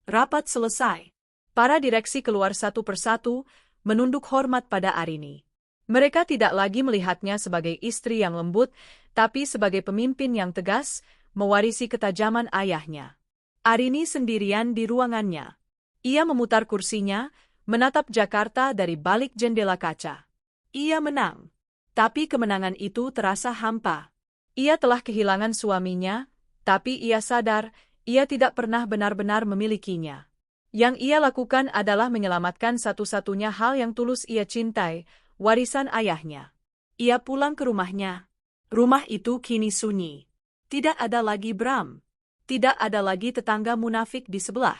Rapat selesai. Para direksi keluar satu persatu, menunduk hormat pada Arini. Mereka tidak lagi melihatnya sebagai istri yang lembut, tapi sebagai pemimpin yang tegas, mewarisi ketajaman ayahnya. Arini sendirian di ruangannya. Ia memutar kursinya, menatap Jakarta dari balik jendela kaca. Ia menang. Tapi kemenangan itu terasa hampa. Ia telah kehilangan suaminya, tapi ia sadar, ia tidak pernah benar-benar memilikinya. Yang ia lakukan adalah menyelamatkan satu-satunya hal yang tulus ia cintai, warisan ayahnya. Ia pulang ke rumahnya. Rumah itu kini sunyi. Tidak ada lagi Bram. Tidak ada lagi tetangga munafik di sebelah.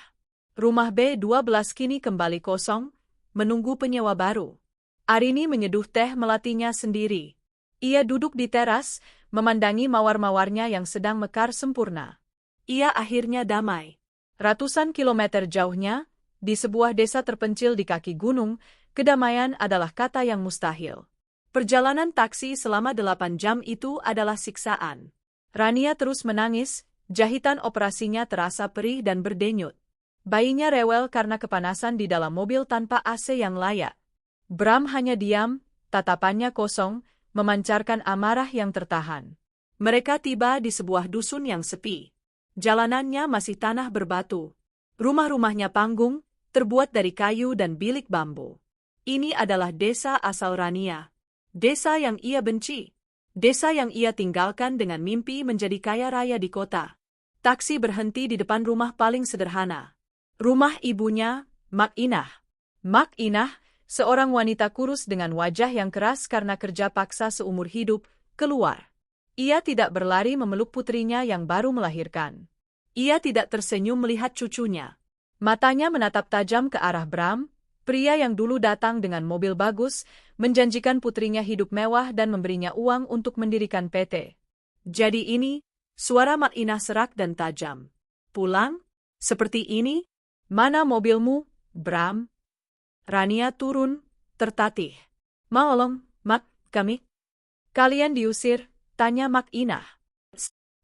Rumah B12 kini kembali kosong, menunggu penyewa baru. Arini menyeduh teh melatinya sendiri. Ia duduk di teras, memandangi mawar-mawarnya yang sedang mekar sempurna. Ia akhirnya damai. Ratusan kilometer jauhnya, di sebuah desa terpencil di kaki gunung, kedamaian adalah kata yang mustahil. Perjalanan taksi selama 8 jam itu adalah siksaan. Rania terus menangis, jahitan operasinya terasa perih dan berdenyut. Bayinya rewel karena kepanasan di dalam mobil tanpa AC yang layak. Bram hanya diam, tatapannya kosong, memancarkan amarah yang tertahan. Mereka tiba di sebuah dusun yang sepi. Jalanannya masih tanah berbatu. Rumah-rumahnya panggung, terbuat dari kayu dan bilik bambu. Ini adalah desa asal Rania. Desa yang ia benci. Desa yang ia tinggalkan dengan mimpi menjadi kaya raya di kota. Taksi berhenti di depan rumah paling sederhana. Rumah ibunya, Mak Inah. Mak Inah, seorang wanita kurus dengan wajah yang keras karena kerja paksa seumur hidup, keluar. Ia tidak berlari memeluk putrinya yang baru melahirkan. Ia tidak tersenyum melihat cucunya. Matanya menatap tajam ke arah Bram, pria yang dulu datang dengan mobil bagus, menjanjikan putrinya hidup mewah dan memberinya uang untuk mendirikan PT. Jadi ini, suara Mak Inah serak dan tajam. Pulang? Seperti ini? Mana mobilmu, Bram? Rania turun, tertatih. Maolong, Mak, kami. Kalian diusir, tanya Mak Inah.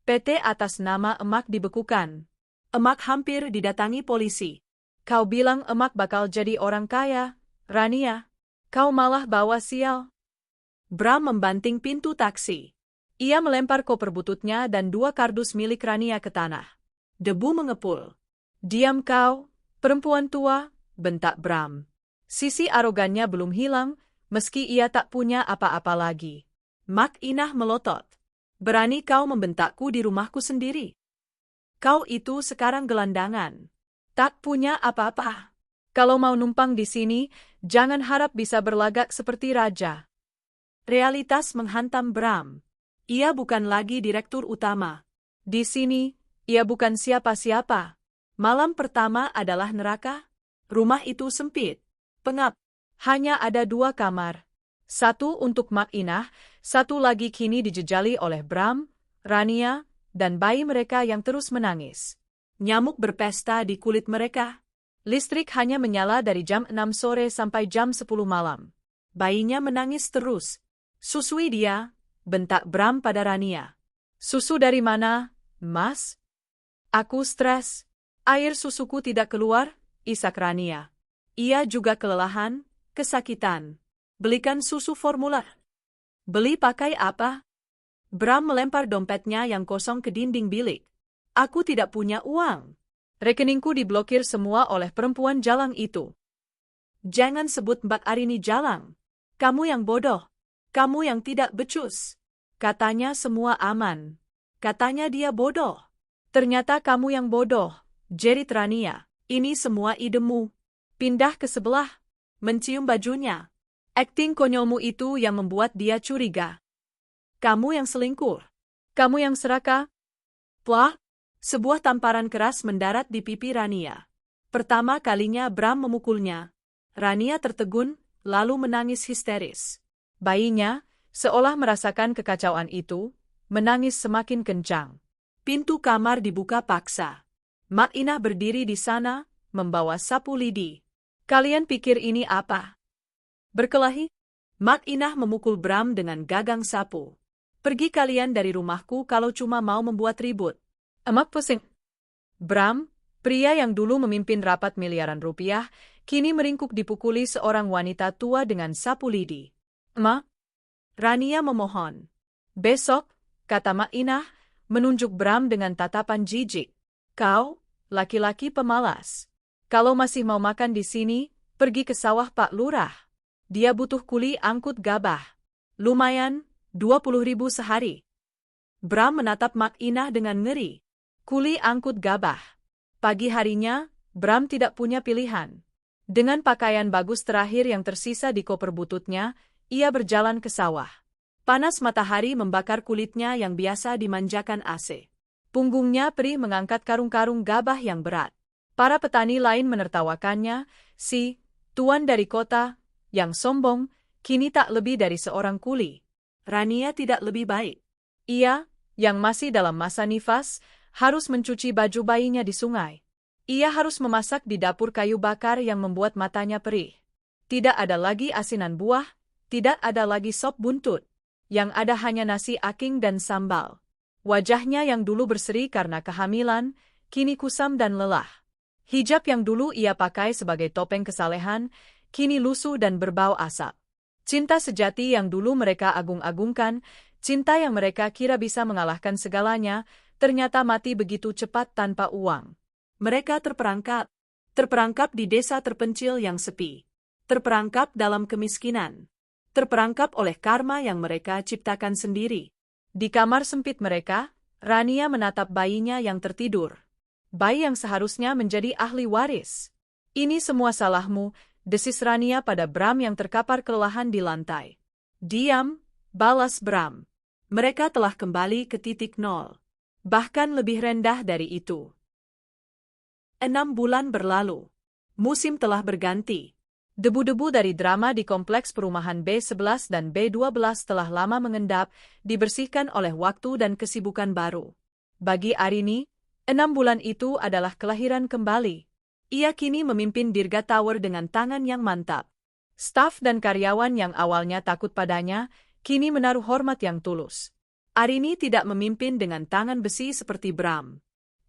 PT atas nama Emak dibekukan. Emak hampir didatangi polisi. Kau bilang Emak bakal jadi orang kaya, Rania. Kau malah bawa sial. Bram membanting pintu taksi. Ia melempar koper bututnya dan 2 kardus milik Rania ke tanah. Debu mengepul. Diam kau, perempuan tua, bentak Bram. Sisi arogannya belum hilang, meski ia tak punya apa-apa lagi. Mak Inah melotot. Berani kau membentakku di rumahku sendiri? Kau itu sekarang gelandangan. Tak punya apa-apa. Kalau mau numpang di sini, jangan harap bisa berlagak seperti raja. Realitas menghantam Bram. Ia bukan lagi direktur utama. Di sini, ia bukan siapa-siapa. Malam pertama adalah neraka. Rumah itu sempit. Pengap. Hanya ada 2 kamar. Satu untuk Mak Inah, satu lagi kini dijejali oleh Bram, Rania, dan bayi mereka yang terus menangis. Nyamuk berpesta di kulit mereka. Listrik hanya menyala dari jam 6 sore sampai jam 10 malam. Bayinya menangis terus. Susui dia, bentak Bram pada Rania. Susu dari mana, Mas? Aku stres. Air susuku tidak keluar, isak Rania. Ia juga kelelahan, kesakitan. Belikan susu formula. Beli pakai apa? Bram melempar dompetnya yang kosong ke dinding bilik. Aku tidak punya uang. Rekeningku diblokir semua oleh perempuan jalang itu. Jangan sebut Mbak Arini jalang. Kamu yang bodoh. Kamu yang tidak becus. Katanya semua aman. Katanya dia bodoh. Ternyata kamu yang bodoh, jerit Rania. Ini semua idemu. Pindah ke sebelah. Mencium bajunya. Akting konyolmu itu yang membuat dia curiga. Kamu yang selingkuh. Kamu yang serakah. Plak, sebuah tamparan keras mendarat di pipi Rania. Pertama kalinya Bram memukulnya. Rania tertegun, lalu menangis histeris. Bayinya, seolah merasakan kekacauan itu, menangis semakin kencang. Pintu kamar dibuka paksa. Mak Inah berdiri di sana, membawa sapu lidi. Kalian pikir ini apa? Berkelahi? Mak Inah memukul Bram dengan gagang sapu. Pergi kalian dari rumahku kalau cuma mau membuat ribut. Emak pusing. Bram, Pria yang dulu memimpin rapat miliaran rupiah, kini meringkuk dipukuli seorang wanita tua dengan sapu lidi. "Ma," Rania memohon. "Besok," kata Mak Inah, menunjuk Bram dengan tatapan jijik. "Kau, laki-laki pemalas. Kalau masih mau makan di sini, pergi ke sawah Pak Lurah. Dia butuh kuli angkut gabah. Lumayan, 20.000 sehari." Bram menatap Mak Inah dengan ngeri. Kuli angkut gabah. Pagi harinya, Bram tidak punya pilihan. Dengan pakaian bagus terakhir yang tersisa di koper bututnya, ia berjalan ke sawah. Panas matahari membakar kulitnya yang biasa dimanjakan AC. Punggungnya perih mengangkat karung-karung gabah yang berat. Para petani lain menertawakannya, si tuan dari kota, yang sombong, kini tak lebih dari seorang kuli. Rania tidak lebih baik. Ia, yang masih dalam masa nifas, harus mencuci baju bayinya di sungai. Ia harus memasak di dapur kayu bakar yang membuat matanya perih. Tidak ada lagi asinan buah, tidak ada lagi sop buntut. Yang ada hanya nasi aking dan sambal. Wajahnya yang dulu berseri karena kehamilan, kini kusam dan lelah. Hijab yang dulu ia pakai sebagai topeng kesalehan, kini lusuh dan berbau asap. Cinta sejati yang dulu mereka agung-agungkan, cinta yang mereka kira bisa mengalahkan segalanya, ternyata mati begitu cepat tanpa uang. Mereka terperangkap di desa terpencil yang sepi, terperangkap dalam kemiskinan, terperangkap oleh karma yang mereka ciptakan sendiri. Di kamar sempit mereka, Rania menatap bayinya yang tertidur. Bayi yang seharusnya menjadi ahli waris. "Ini semua salahmu," desis Rania pada Bram yang terkapar kelelahan di lantai. "Diam," balas Bram. "Mereka telah kembali ke titik nol. Bahkan lebih rendah dari itu." 6 bulan berlalu. Musim telah berganti. Debu-debu dari drama di kompleks perumahan B11 dan B12 telah lama mengendap, dibersihkan oleh waktu dan kesibukan baru. Bagi Arini, 6 bulan itu adalah kelahiran kembali. Ia kini memimpin Dirga Tower dengan tangan yang mantap. Staf dan karyawan yang awalnya takut padanya, kini menaruh hormat yang tulus. Arini tidak memimpin dengan tangan besi seperti Bram.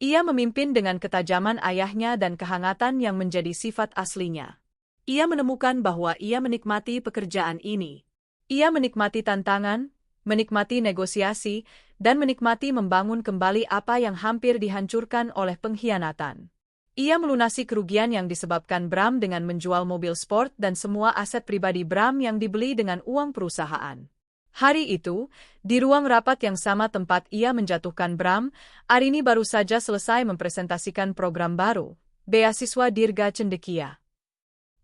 Ia memimpin dengan ketajaman ayahnya dan kehangatan yang menjadi sifat aslinya. Ia menemukan bahwa ia menikmati pekerjaan ini. Ia menikmati tantangan, menikmati negosiasi, dan menikmati membangun kembali apa yang hampir dihancurkan oleh pengkhianatan. Ia melunasi kerugian yang disebabkan Bram dengan menjual mobil sport dan semua aset pribadi Bram yang dibeli dengan uang perusahaan. Hari itu, di ruang rapat yang sama tempat ia menjatuhkan Bram, Arini baru saja selesai mempresentasikan program baru, Beasiswa Dirga Cendekia.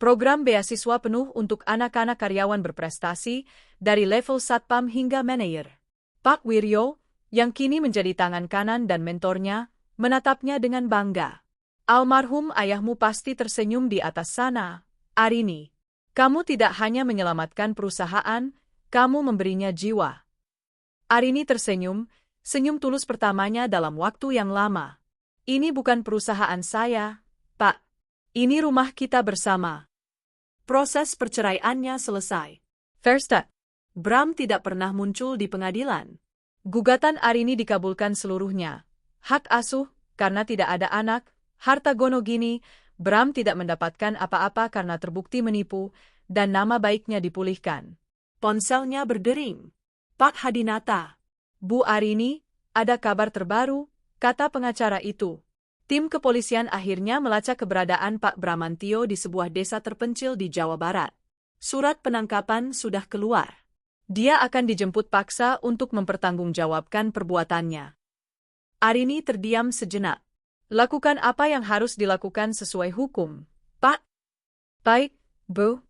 Program beasiswa penuh untuk anak-anak karyawan berprestasi, dari level satpam hingga manajer. Pak Wiryo, yang kini menjadi tangan kanan dan mentornya, menatapnya dengan bangga. "Almarhum ayahmu pasti tersenyum di atas sana, Arini. Kamu tidak hanya menyelamatkan perusahaan, kamu memberinya jiwa." Arini tersenyum, senyum tulus pertamanya dalam waktu yang lama. "Ini bukan perusahaan saya, Pak. Ini rumah kita bersama." Proses perceraiannya selesai. First step. Bram tidak pernah muncul di pengadilan. Gugatan Arini dikabulkan seluruhnya. Hak asuh, karena tidak ada anak, harta gono gini, Bram tidak mendapatkan apa-apa karena terbukti menipu, dan nama baiknya dipulihkan. Ponselnya berdering. "Pak Hadinata." "Bu Arini, ada kabar terbaru," kata pengacara itu. Tim kepolisian akhirnya melacak keberadaan Pak Bramantio di sebuah desa terpencil di Jawa Barat. Surat penangkapan sudah keluar. Dia akan dijemput paksa untuk mempertanggungjawabkan perbuatannya. Arini terdiam sejenak. "Lakukan apa yang harus dilakukan sesuai hukum, Pak." "Baik, Bu."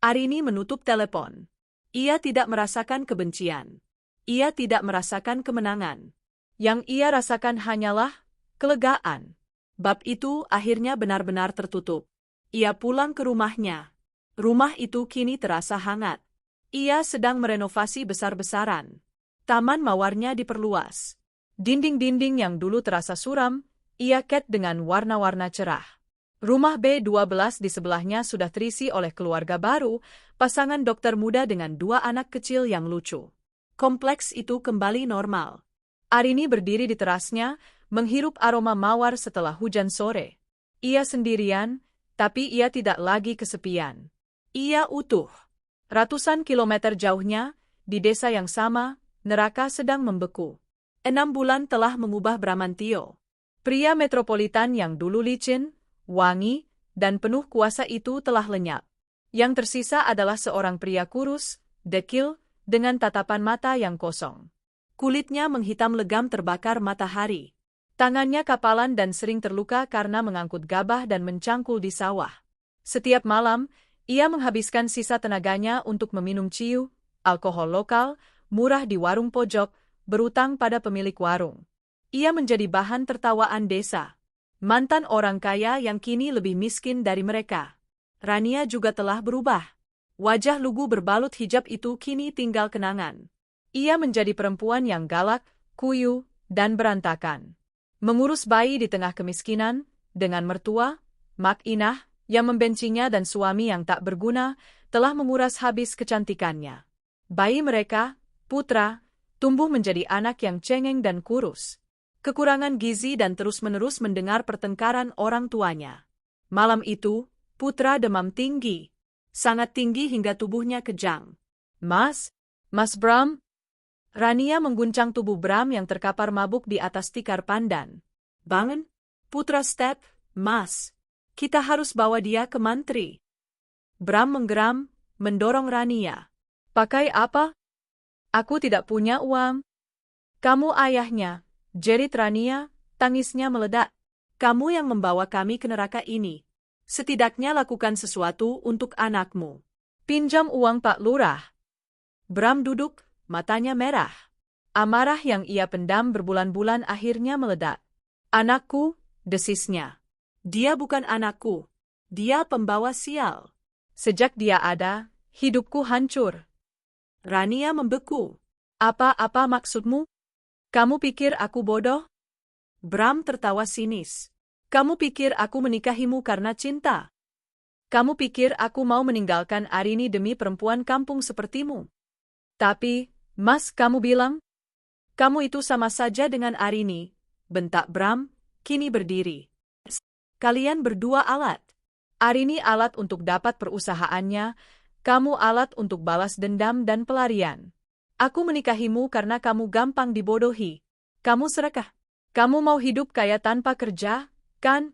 Arini menutup telepon. Ia tidak merasakan kebencian. Ia tidak merasakan kemenangan. Yang ia rasakan hanyalah kelegaan. Bab itu akhirnya benar-benar tertutup. Ia pulang ke rumahnya. Rumah itu kini terasa hangat. Ia sedang merenovasi besar-besaran. Taman mawarnya diperluas. Dinding-dinding yang dulu terasa suram, ia cat dengan warna-warna cerah. Rumah B12 di sebelahnya sudah terisi oleh keluarga baru, pasangan dokter muda dengan 2 anak kecil yang lucu. Kompleks itu kembali normal. Arini berdiri di terasnya, menghirup aroma mawar setelah hujan sore. Ia sendirian, tapi ia tidak lagi kesepian. Ia utuh. Ratusan kilometer jauhnya, di desa yang sama, neraka sedang membeku. 6 bulan telah mengubah Bramantio. Pria metropolitan yang dulu licin, wangi, dan penuh kuasa itu telah lenyap. Yang tersisa adalah seorang pria kurus, dekil, dengan tatapan mata yang kosong. Kulitnya menghitam legam terbakar matahari. Tangannya kapalan dan sering terluka karena mengangkut gabah dan mencangkul di sawah. Setiap malam, ia menghabiskan sisa tenaganya untuk meminum ciu, alkohol lokal, murah di warung pojok, berutang pada pemilik warung. Ia menjadi bahan tertawaan desa. Mantan orang kaya yang kini lebih miskin dari mereka. Rania juga telah berubah. Wajah lugu berbalut hijab itu kini tinggal kenangan. Ia menjadi perempuan yang galak, kuyu, dan berantakan. Mengurus bayi di tengah kemiskinan, dengan mertua, Mak Inah, yang membencinya dan suami yang tak berguna, telah menguras habis kecantikannya. Bayi mereka, Putra, tumbuh menjadi anak yang cengeng dan kurus. Kekurangan gizi dan terus-menerus mendengar pertengkaran orang tuanya. Malam itu, Putra demam tinggi. Sangat tinggi hingga tubuhnya kejang. Mas Bram? Rania mengguncang tubuh Bram yang terkapar mabuk di atas tikar pandan. Bangun, Putra step, Mas. Kita harus bawa dia ke mantri. Bram menggeram, mendorong Rania. Pakai apa? Aku tidak punya uang. Kamu ayahnya, jerit Rania, tangisnya meledak. Kamu yang membawa kami ke neraka ini. Setidaknya lakukan sesuatu untuk anakmu. Pinjam uang Pak Lurah. Bram duduk, matanya merah. Amarah yang ia pendam berbulan-bulan akhirnya meledak. Anakku, desisnya. Dia bukan anakku. Dia pembawa sial. Sejak dia ada, hidupku hancur. Rania membeku. Apa maksudmu? Kamu pikir aku bodoh? Bram tertawa sinis. Kamu pikir aku menikahimu karena cinta? Kamu pikir aku mau meninggalkan Arini demi perempuan kampung sepertimu? Tapi, Mas, kamu bilang, kamu itu sama saja dengan Arini, bentak Bram, kini berdiri. Kalian berdua alat. Arini alat untuk dapat perusahaannya, kamu alat untuk balas dendam dan pelarian. Aku menikahimu karena kamu gampang dibodohi. Kamu serakah. Kamu mau hidup kaya tanpa kerja, kan?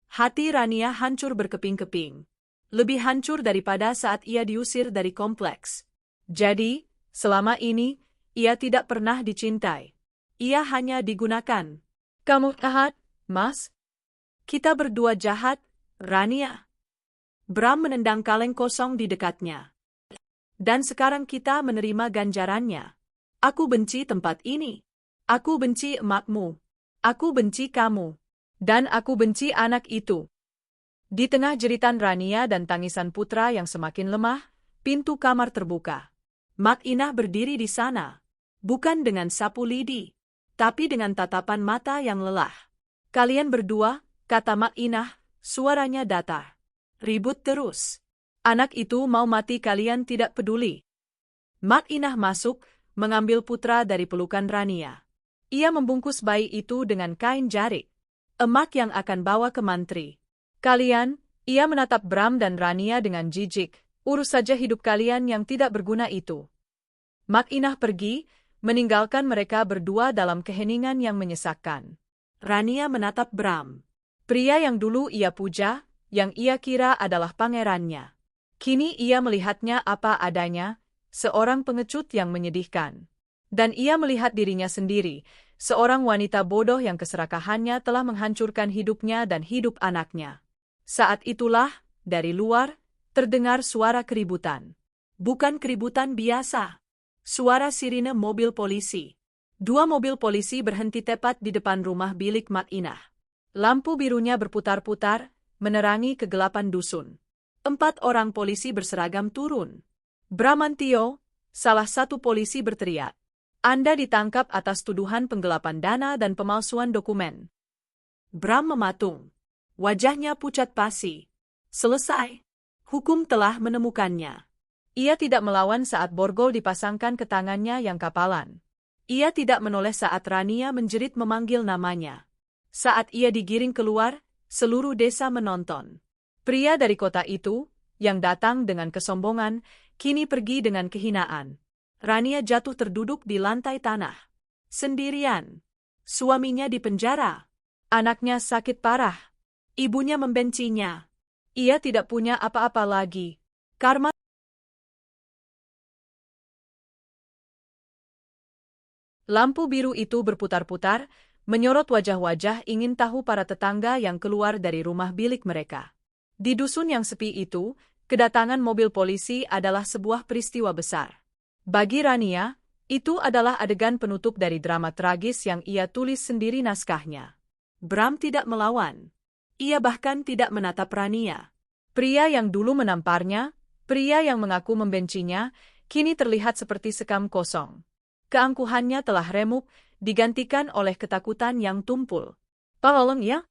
Hati Rania hancur berkeping-keping. Lebih hancur daripada saat ia diusir dari kompleks. Jadi, selama ini, ia tidak pernah dicintai. Ia hanya digunakan. Kamu jahat, Mas? Kita berdua jahat, Rania. Bram menendang kaleng kosong di dekatnya. Dan sekarang kita menerima ganjarannya. Aku benci tempat ini. Aku benci emakmu. Aku benci kamu. Dan aku benci anak itu. Di tengah jeritan Rania dan tangisan Putra yang semakin lemah, pintu kamar terbuka. Mak Inah berdiri di sana. Bukan dengan sapu lidi, tapi dengan tatapan mata yang lelah. Kalian berdua, kata Mak Inah, suaranya datar. Ribut terus. Anak itu mau mati kalian tidak peduli. Mak Inah masuk, mengambil Putra dari pelukan Rania. Ia membungkus bayi itu dengan kain jarik. Emak yang akan bawa ke mantri. Kalian, ia menatap Bram dan Rania dengan jijik, urus saja hidup kalian yang tidak berguna itu. Mak Inah pergi, meninggalkan mereka berdua dalam keheningan yang menyesakkan. Rania menatap Bram. Pria yang dulu ia puja, yang ia kira adalah pangerannya. Kini ia melihatnya apa adanya, seorang pengecut yang menyedihkan. Dan ia melihat dirinya sendiri, seorang wanita bodoh yang keserakahannya telah menghancurkan hidupnya dan hidup anaknya. Saat itulah, dari luar, terdengar suara keributan. Bukan keributan biasa. Suara sirine mobil polisi. 2 mobil polisi berhenti tepat di depan rumah bilik Mak Inah. Lampu birunya berputar-putar, menerangi kegelapan dusun. 4 orang polisi berseragam turun. Bramantio, salah satu polisi berteriak. Anda ditangkap atas tuduhan penggelapan dana dan pemalsuan dokumen. Bram mematung. Wajahnya pucat pasi. Selesai. Hukum telah menemukannya. Ia tidak melawan saat borgol dipasangkan ke tangannya yang kapalan. Ia tidak menoleh saat Rania menjerit memanggil namanya. Saat ia digiring keluar, seluruh desa menonton. Pria dari kota itu, yang datang dengan kesombongan, kini pergi dengan kehinaan. Rania jatuh terduduk di lantai tanah. Sendirian. Suaminya dipenjara. Anaknya sakit parah. Ibunya membencinya. Ia tidak punya apa-apa lagi. Karma. Lampu biru itu berputar-putar, menyorot wajah-wajah ingin tahu para tetangga yang keluar dari rumah bilik mereka. Di dusun yang sepi itu, kedatangan mobil polisi adalah sebuah peristiwa besar. Bagi Rania, itu adalah adegan penutup dari drama tragis yang ia tulis sendiri naskahnya. Bram tidak melawan. Ia bahkan tidak menatap Rania. Pria yang dulu menamparnya, pria yang mengaku membencinya, kini terlihat seperti sekam kosong. Keangkuhannya telah remuk, digantikan oleh ketakutan yang tumpul. "Tolong ya?"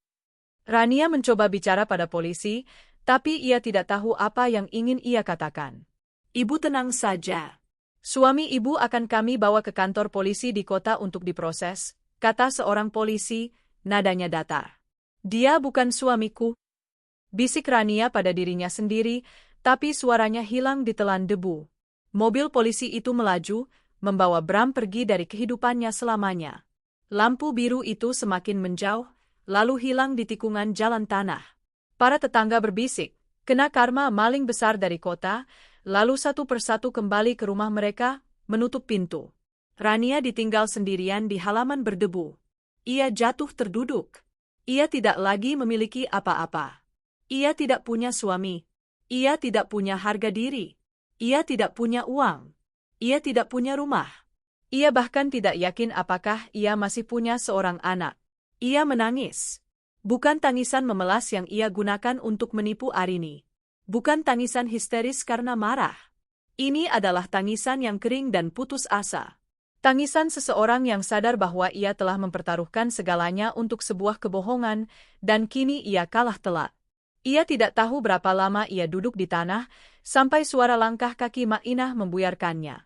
Rania mencoba bicara pada polisi, tapi ia tidak tahu apa yang ingin ia katakan. "Ibu tenang saja. Suami ibu akan kami bawa ke kantor polisi di kota untuk diproses," kata seorang polisi, nadanya datar. "Dia bukan suamiku," bisik Rania pada dirinya sendiri, tapi suaranya hilang ditelan debu. Mobil polisi itu melaju, membawa Bram pergi dari kehidupannya selamanya. Lampu biru itu semakin menjauh, lalu hilang di tikungan jalan tanah. Para tetangga berbisik, kena karma maling besar dari kota, lalu satu persatu kembali ke rumah mereka, menutup pintu. Rania ditinggal sendirian di halaman berdebu. Ia jatuh terduduk. Ia tidak lagi memiliki apa-apa. Ia tidak punya suami. Ia tidak punya harga diri. Ia tidak punya uang. Ia tidak punya rumah. Ia bahkan tidak yakin apakah ia masih punya seorang anak. Ia menangis. Bukan tangisan memelas yang ia gunakan untuk menipu Arini. Bukan tangisan histeris karena marah. Ini adalah tangisan yang kering dan putus asa. Tangisan seseorang yang sadar bahwa ia telah mempertaruhkan segalanya untuk sebuah kebohongan, dan kini ia kalah telak. Ia tidak tahu berapa lama ia duduk di tanah, sampai suara langkah kaki Mak Inah membuyarkannya.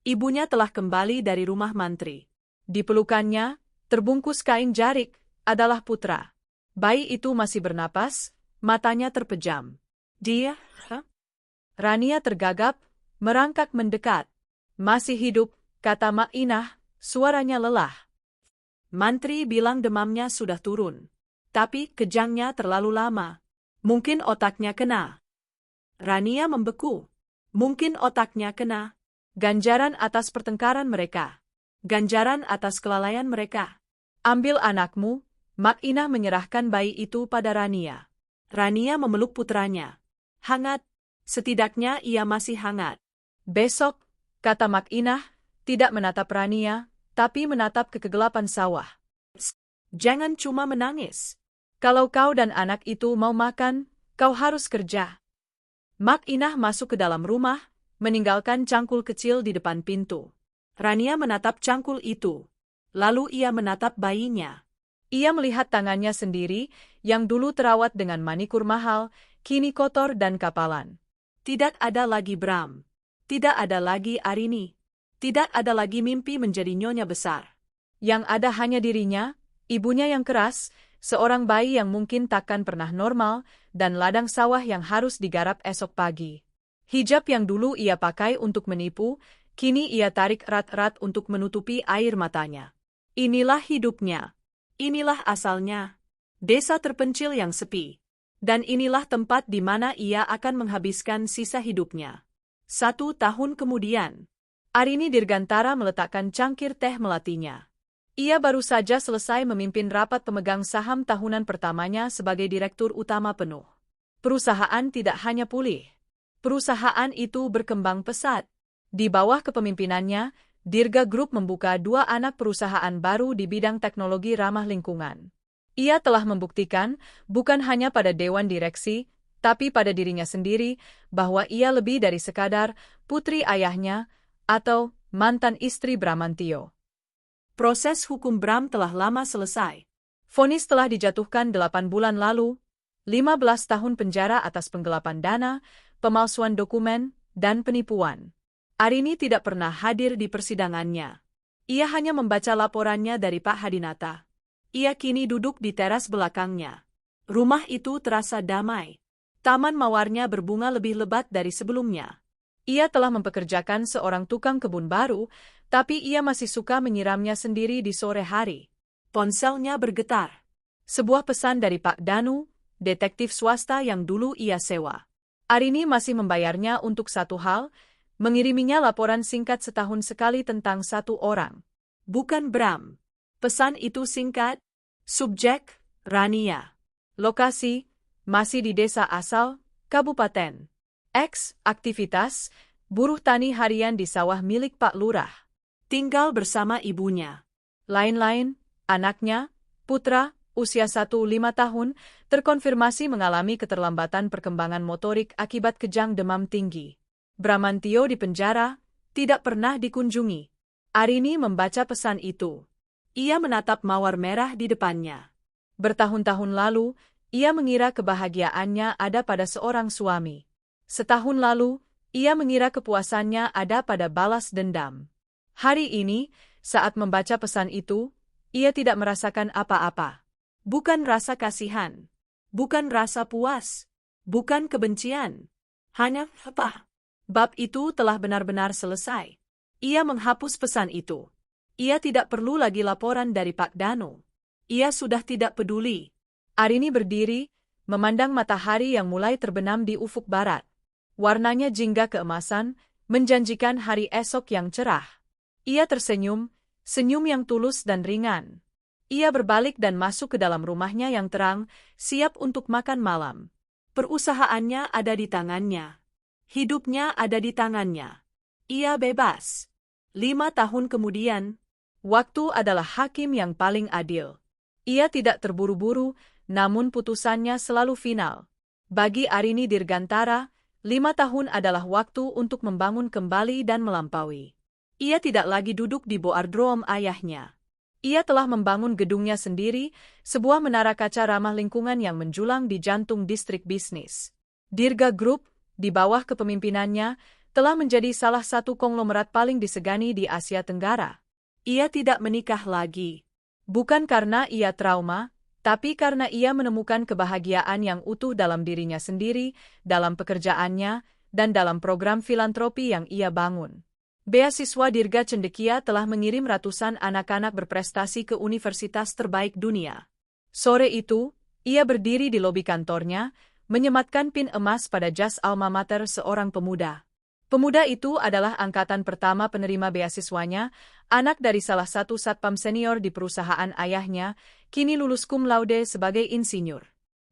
Ibunya telah kembali dari rumah mantri. Di pelukannya, terbungkus kain jarik, adalah putra. Bayi itu masih bernapas, matanya terpejam. "Dia?" Rania tergagap, merangkak mendekat. "Masih hidup," kata Mak Inah, suaranya lelah. Mantri bilang demamnya sudah turun. Tapi kejangnya terlalu lama. Mungkin otaknya kena. Rania membeku. Mungkin otaknya kena. Ganjaran atas pertengkaran mereka. Ganjaran atas kelalaian mereka. "Ambil anakmu," Mak Inah menyerahkan bayi itu pada Rania. Rania memeluk putranya. Hangat. Setidaknya ia masih hangat. "Besok," kata Mak Inah, tidak menatap Rania, tapi menatap ke kegelapan sawah. "Jangan cuma menangis. Kalau kau dan anak itu mau makan, kau harus kerja." Mak Inah masuk ke dalam rumah, meninggalkan cangkul kecil di depan pintu. Rania menatap cangkul itu. Lalu ia menatap bayinya. Ia melihat tangannya sendiri, yang dulu terawat dengan manikur mahal, kini kotor dan kapalan. Tidak ada lagi Bram. Tidak ada lagi Arini. Tidak ada lagi mimpi menjadi nyonya besar. Yang ada hanya dirinya, ibunya yang keras, seorang bayi yang mungkin takkan pernah normal, dan ladang sawah yang harus digarap esok pagi. Hijab yang dulu ia pakai untuk menipu, kini ia tarik erat-erat untuk menutupi air matanya. Inilah hidupnya. Inilah asalnya. Desa terpencil yang sepi. Dan inilah tempat di mana ia akan menghabiskan sisa hidupnya. 1 tahun kemudian, Arini Dirgantara meletakkan cangkir teh melatinya. Ia baru saja selesai memimpin rapat pemegang saham tahunan pertamanya sebagai direktur utama penuh. Perusahaan tidak hanya pulih. Perusahaan itu berkembang pesat. Di bawah kepemimpinannya, Dirga Group membuka 2 anak perusahaan baru di bidang teknologi ramah lingkungan. Ia telah membuktikan, bukan hanya pada dewan direksi, tapi pada dirinya sendiri, bahwa ia lebih dari sekadar putri ayahnya atau mantan istri Bramantio. Proses hukum Bram telah lama selesai. Vonis telah dijatuhkan 8 bulan lalu, 15 tahun penjara atas penggelapan dana, pemalsuan dokumen, dan penipuan. Arini tidak pernah hadir di persidangannya. Ia hanya membaca laporannya dari Pak Hadinata. Ia kini duduk di teras belakangnya. Rumah itu terasa damai. Taman mawarnya berbunga lebih lebat dari sebelumnya. Ia telah mempekerjakan seorang tukang kebun baru, tapi ia masih suka menyiramnya sendiri di sore hari. Ponselnya bergetar. Sebuah pesan dari Pak Danu, detektif swasta yang dulu ia sewa. Arini masih membayarnya untuk satu hal, mengiriminya laporan singkat setahun sekali tentang satu orang. Bukan Bram. Pesan itu singkat. Subjek, Rania. Lokasi, masih di desa asal, Kabupaten X. Aktivitas, buruh tani harian di sawah milik Pak Lurah. Tinggal bersama ibunya. Lain-lain, anaknya, Putra, usia 1-5 tahun, terkonfirmasi mengalami keterlambatan perkembangan motorik akibat kejang demam tinggi. Bramantio di penjara, tidak pernah dikunjungi. Arini membaca pesan itu. Ia menatap mawar merah di depannya. Bertahun-tahun lalu, ia mengira kebahagiaannya ada pada seorang suami. Setahun lalu, ia mengira kepuasannya ada pada balas dendam. Hari ini, saat membaca pesan itu, ia tidak merasakan apa-apa. Bukan rasa kasihan, bukan rasa puas, bukan kebencian. Hanya apa? Bab itu telah benar-benar selesai. Ia menghapus pesan itu. Ia tidak perlu lagi laporan dari Pak Danu. Ia sudah tidak peduli. Arini berdiri, memandang matahari yang mulai terbenam di ufuk barat. Warnanya jingga keemasan, menjanjikan hari esok yang cerah. Ia tersenyum, senyum yang tulus dan ringan. Ia berbalik dan masuk ke dalam rumahnya yang terang, siap untuk makan malam. Perusahaannya ada di tangannya. Hidupnya ada di tangannya. Ia bebas. 5 tahun kemudian, waktu adalah hakim yang paling adil. Ia tidak terburu-buru, namun putusannya selalu final. Bagi Arini Dirgantara, 5 tahun adalah waktu untuk membangun kembali dan melampaui. Ia tidak lagi duduk di boardroom ayahnya. Ia telah membangun gedungnya sendiri, sebuah menara kaca ramah lingkungan yang menjulang di jantung distrik bisnis. Dirga Group, di bawah kepemimpinannya, telah menjadi salah satu konglomerat paling disegani di Asia Tenggara. Ia tidak menikah lagi. Bukan karena ia trauma, tapi karena ia menemukan kebahagiaan yang utuh dalam dirinya sendiri, dalam pekerjaannya, dan dalam program filantropi yang ia bangun. Beasiswa Dirga Cendekia telah mengirim ratusan anak-anak berprestasi ke universitas terbaik dunia. Sore itu, ia berdiri di lobi kantornya, menyematkan pin emas pada jas alma mater seorang pemuda. Pemuda itu adalah angkatan pertama penerima beasiswanya, anak dari salah satu satpam senior di perusahaan ayahnya, kini lulus cum laude sebagai insinyur.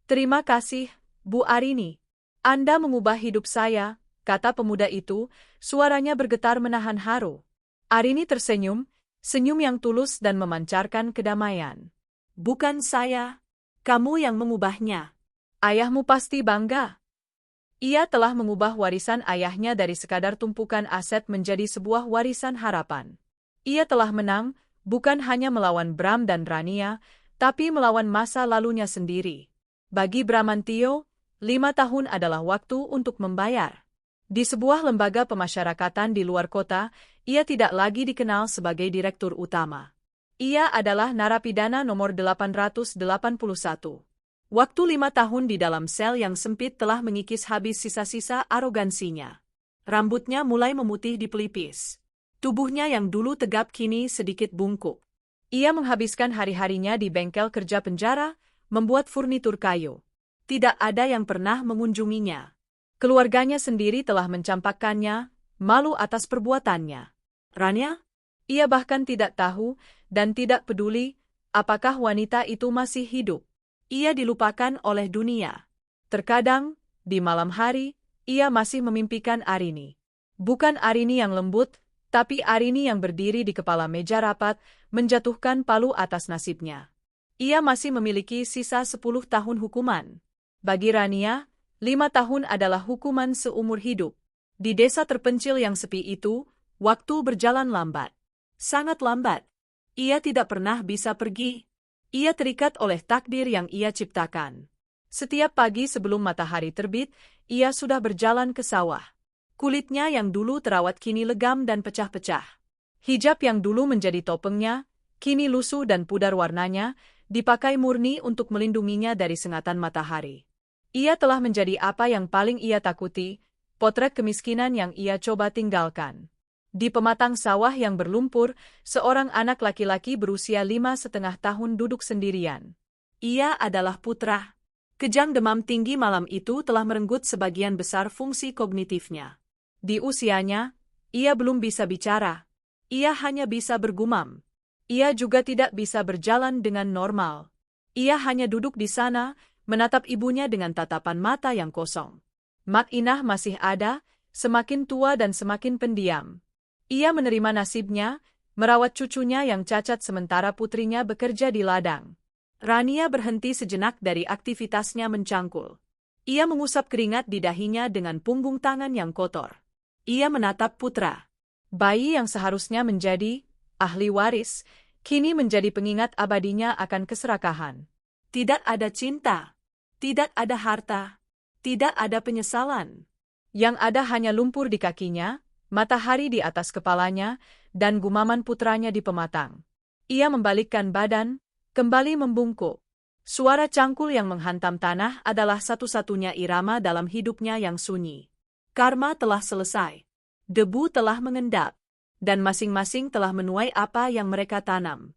"Terima kasih, Bu Arini. Anda mengubah hidup saya," kata pemuda itu, suaranya bergetar menahan haru. Arini tersenyum, senyum yang tulus dan memancarkan kedamaian. "Bukan saya, kamu yang mengubahnya. Ayahmu pasti bangga." Ia telah mengubah warisan ayahnya dari sekadar tumpukan aset menjadi sebuah warisan harapan. Ia telah menang, bukan hanya melawan Bram dan Rania, tapi melawan masa lalunya sendiri. Bagi Bramantio, 5 tahun adalah waktu untuk membayar. Di sebuah lembaga pemasyarakatan di luar kota, ia tidak lagi dikenal sebagai direktur utama. Ia adalah narapidana nomor 881. Waktu 5 tahun di dalam sel yang sempit telah mengikis habis sisa-sisa arogansinya. Rambutnya mulai memutih di pelipis. Tubuhnya yang dulu tegap kini sedikit bungkuk. Ia menghabiskan hari-harinya di bengkel kerja penjara, membuat furnitur kayu. Tidak ada yang pernah mengunjunginya. Keluarganya sendiri telah mencampakkannya, malu atas perbuatannya. Rania? Ia bahkan tidak tahu, dan tidak peduli, apakah wanita itu masih hidup. Ia dilupakan oleh dunia. Terkadang, di malam hari, ia masih memimpikan Arini. Bukan Arini yang lembut, tapi Arini yang berdiri di kepala meja rapat, menjatuhkan palu atas nasibnya. Ia masih memiliki sisa 10 tahun hukuman. Bagi Rania, 5 tahun adalah hukuman seumur hidup. Di desa terpencil yang sepi itu, waktu berjalan lambat. Sangat lambat. Ia tidak pernah bisa pergi. Ia terikat oleh takdir yang ia ciptakan. Setiap pagi sebelum matahari terbit, ia sudah berjalan ke sawah. Kulitnya yang dulu terawat kini legam dan pecah-pecah. Hijab yang dulu menjadi topengnya, kini lusuh dan pudar warnanya, dipakai murni untuk melindunginya dari sengatan matahari. Ia telah menjadi apa yang paling ia takuti, potret kemiskinan yang ia coba tinggalkan. Di pematang sawah yang berlumpur, seorang anak laki-laki berusia 5,5 tahun duduk sendirian. Ia adalah putra. Kejang demam tinggi malam itu telah merenggut sebagian besar fungsi kognitifnya. Di usianya, ia belum bisa bicara. Ia hanya bisa bergumam. Ia juga tidak bisa berjalan dengan normal. Ia hanya duduk di sana, menatap ibunya dengan tatapan mata yang kosong. Mak Inah masih ada, semakin tua dan semakin pendiam. Ia menerima nasibnya, merawat cucunya yang cacat sementara putrinya bekerja di ladang. Rania berhenti sejenak dari aktivitasnya mencangkul. Ia mengusap keringat di dahinya dengan punggung tangan yang kotor. Ia menatap putra. Bayi yang seharusnya menjadi ahli waris, kini menjadi pengingat abadinya akan keserakahan. Tidak ada cinta, tidak ada harta, tidak ada penyesalan. Yang ada hanya lumpur di kakinya, matahari di atas kepalanya, dan gumaman putranya di pematang. Ia membalikkan badan, kembali membungkuk. Suara cangkul yang menghantam tanah adalah satu-satunya irama dalam hidupnya yang sunyi. Karma telah selesai. Debu telah mengendap. Dan masing-masing telah menuai apa yang mereka tanam.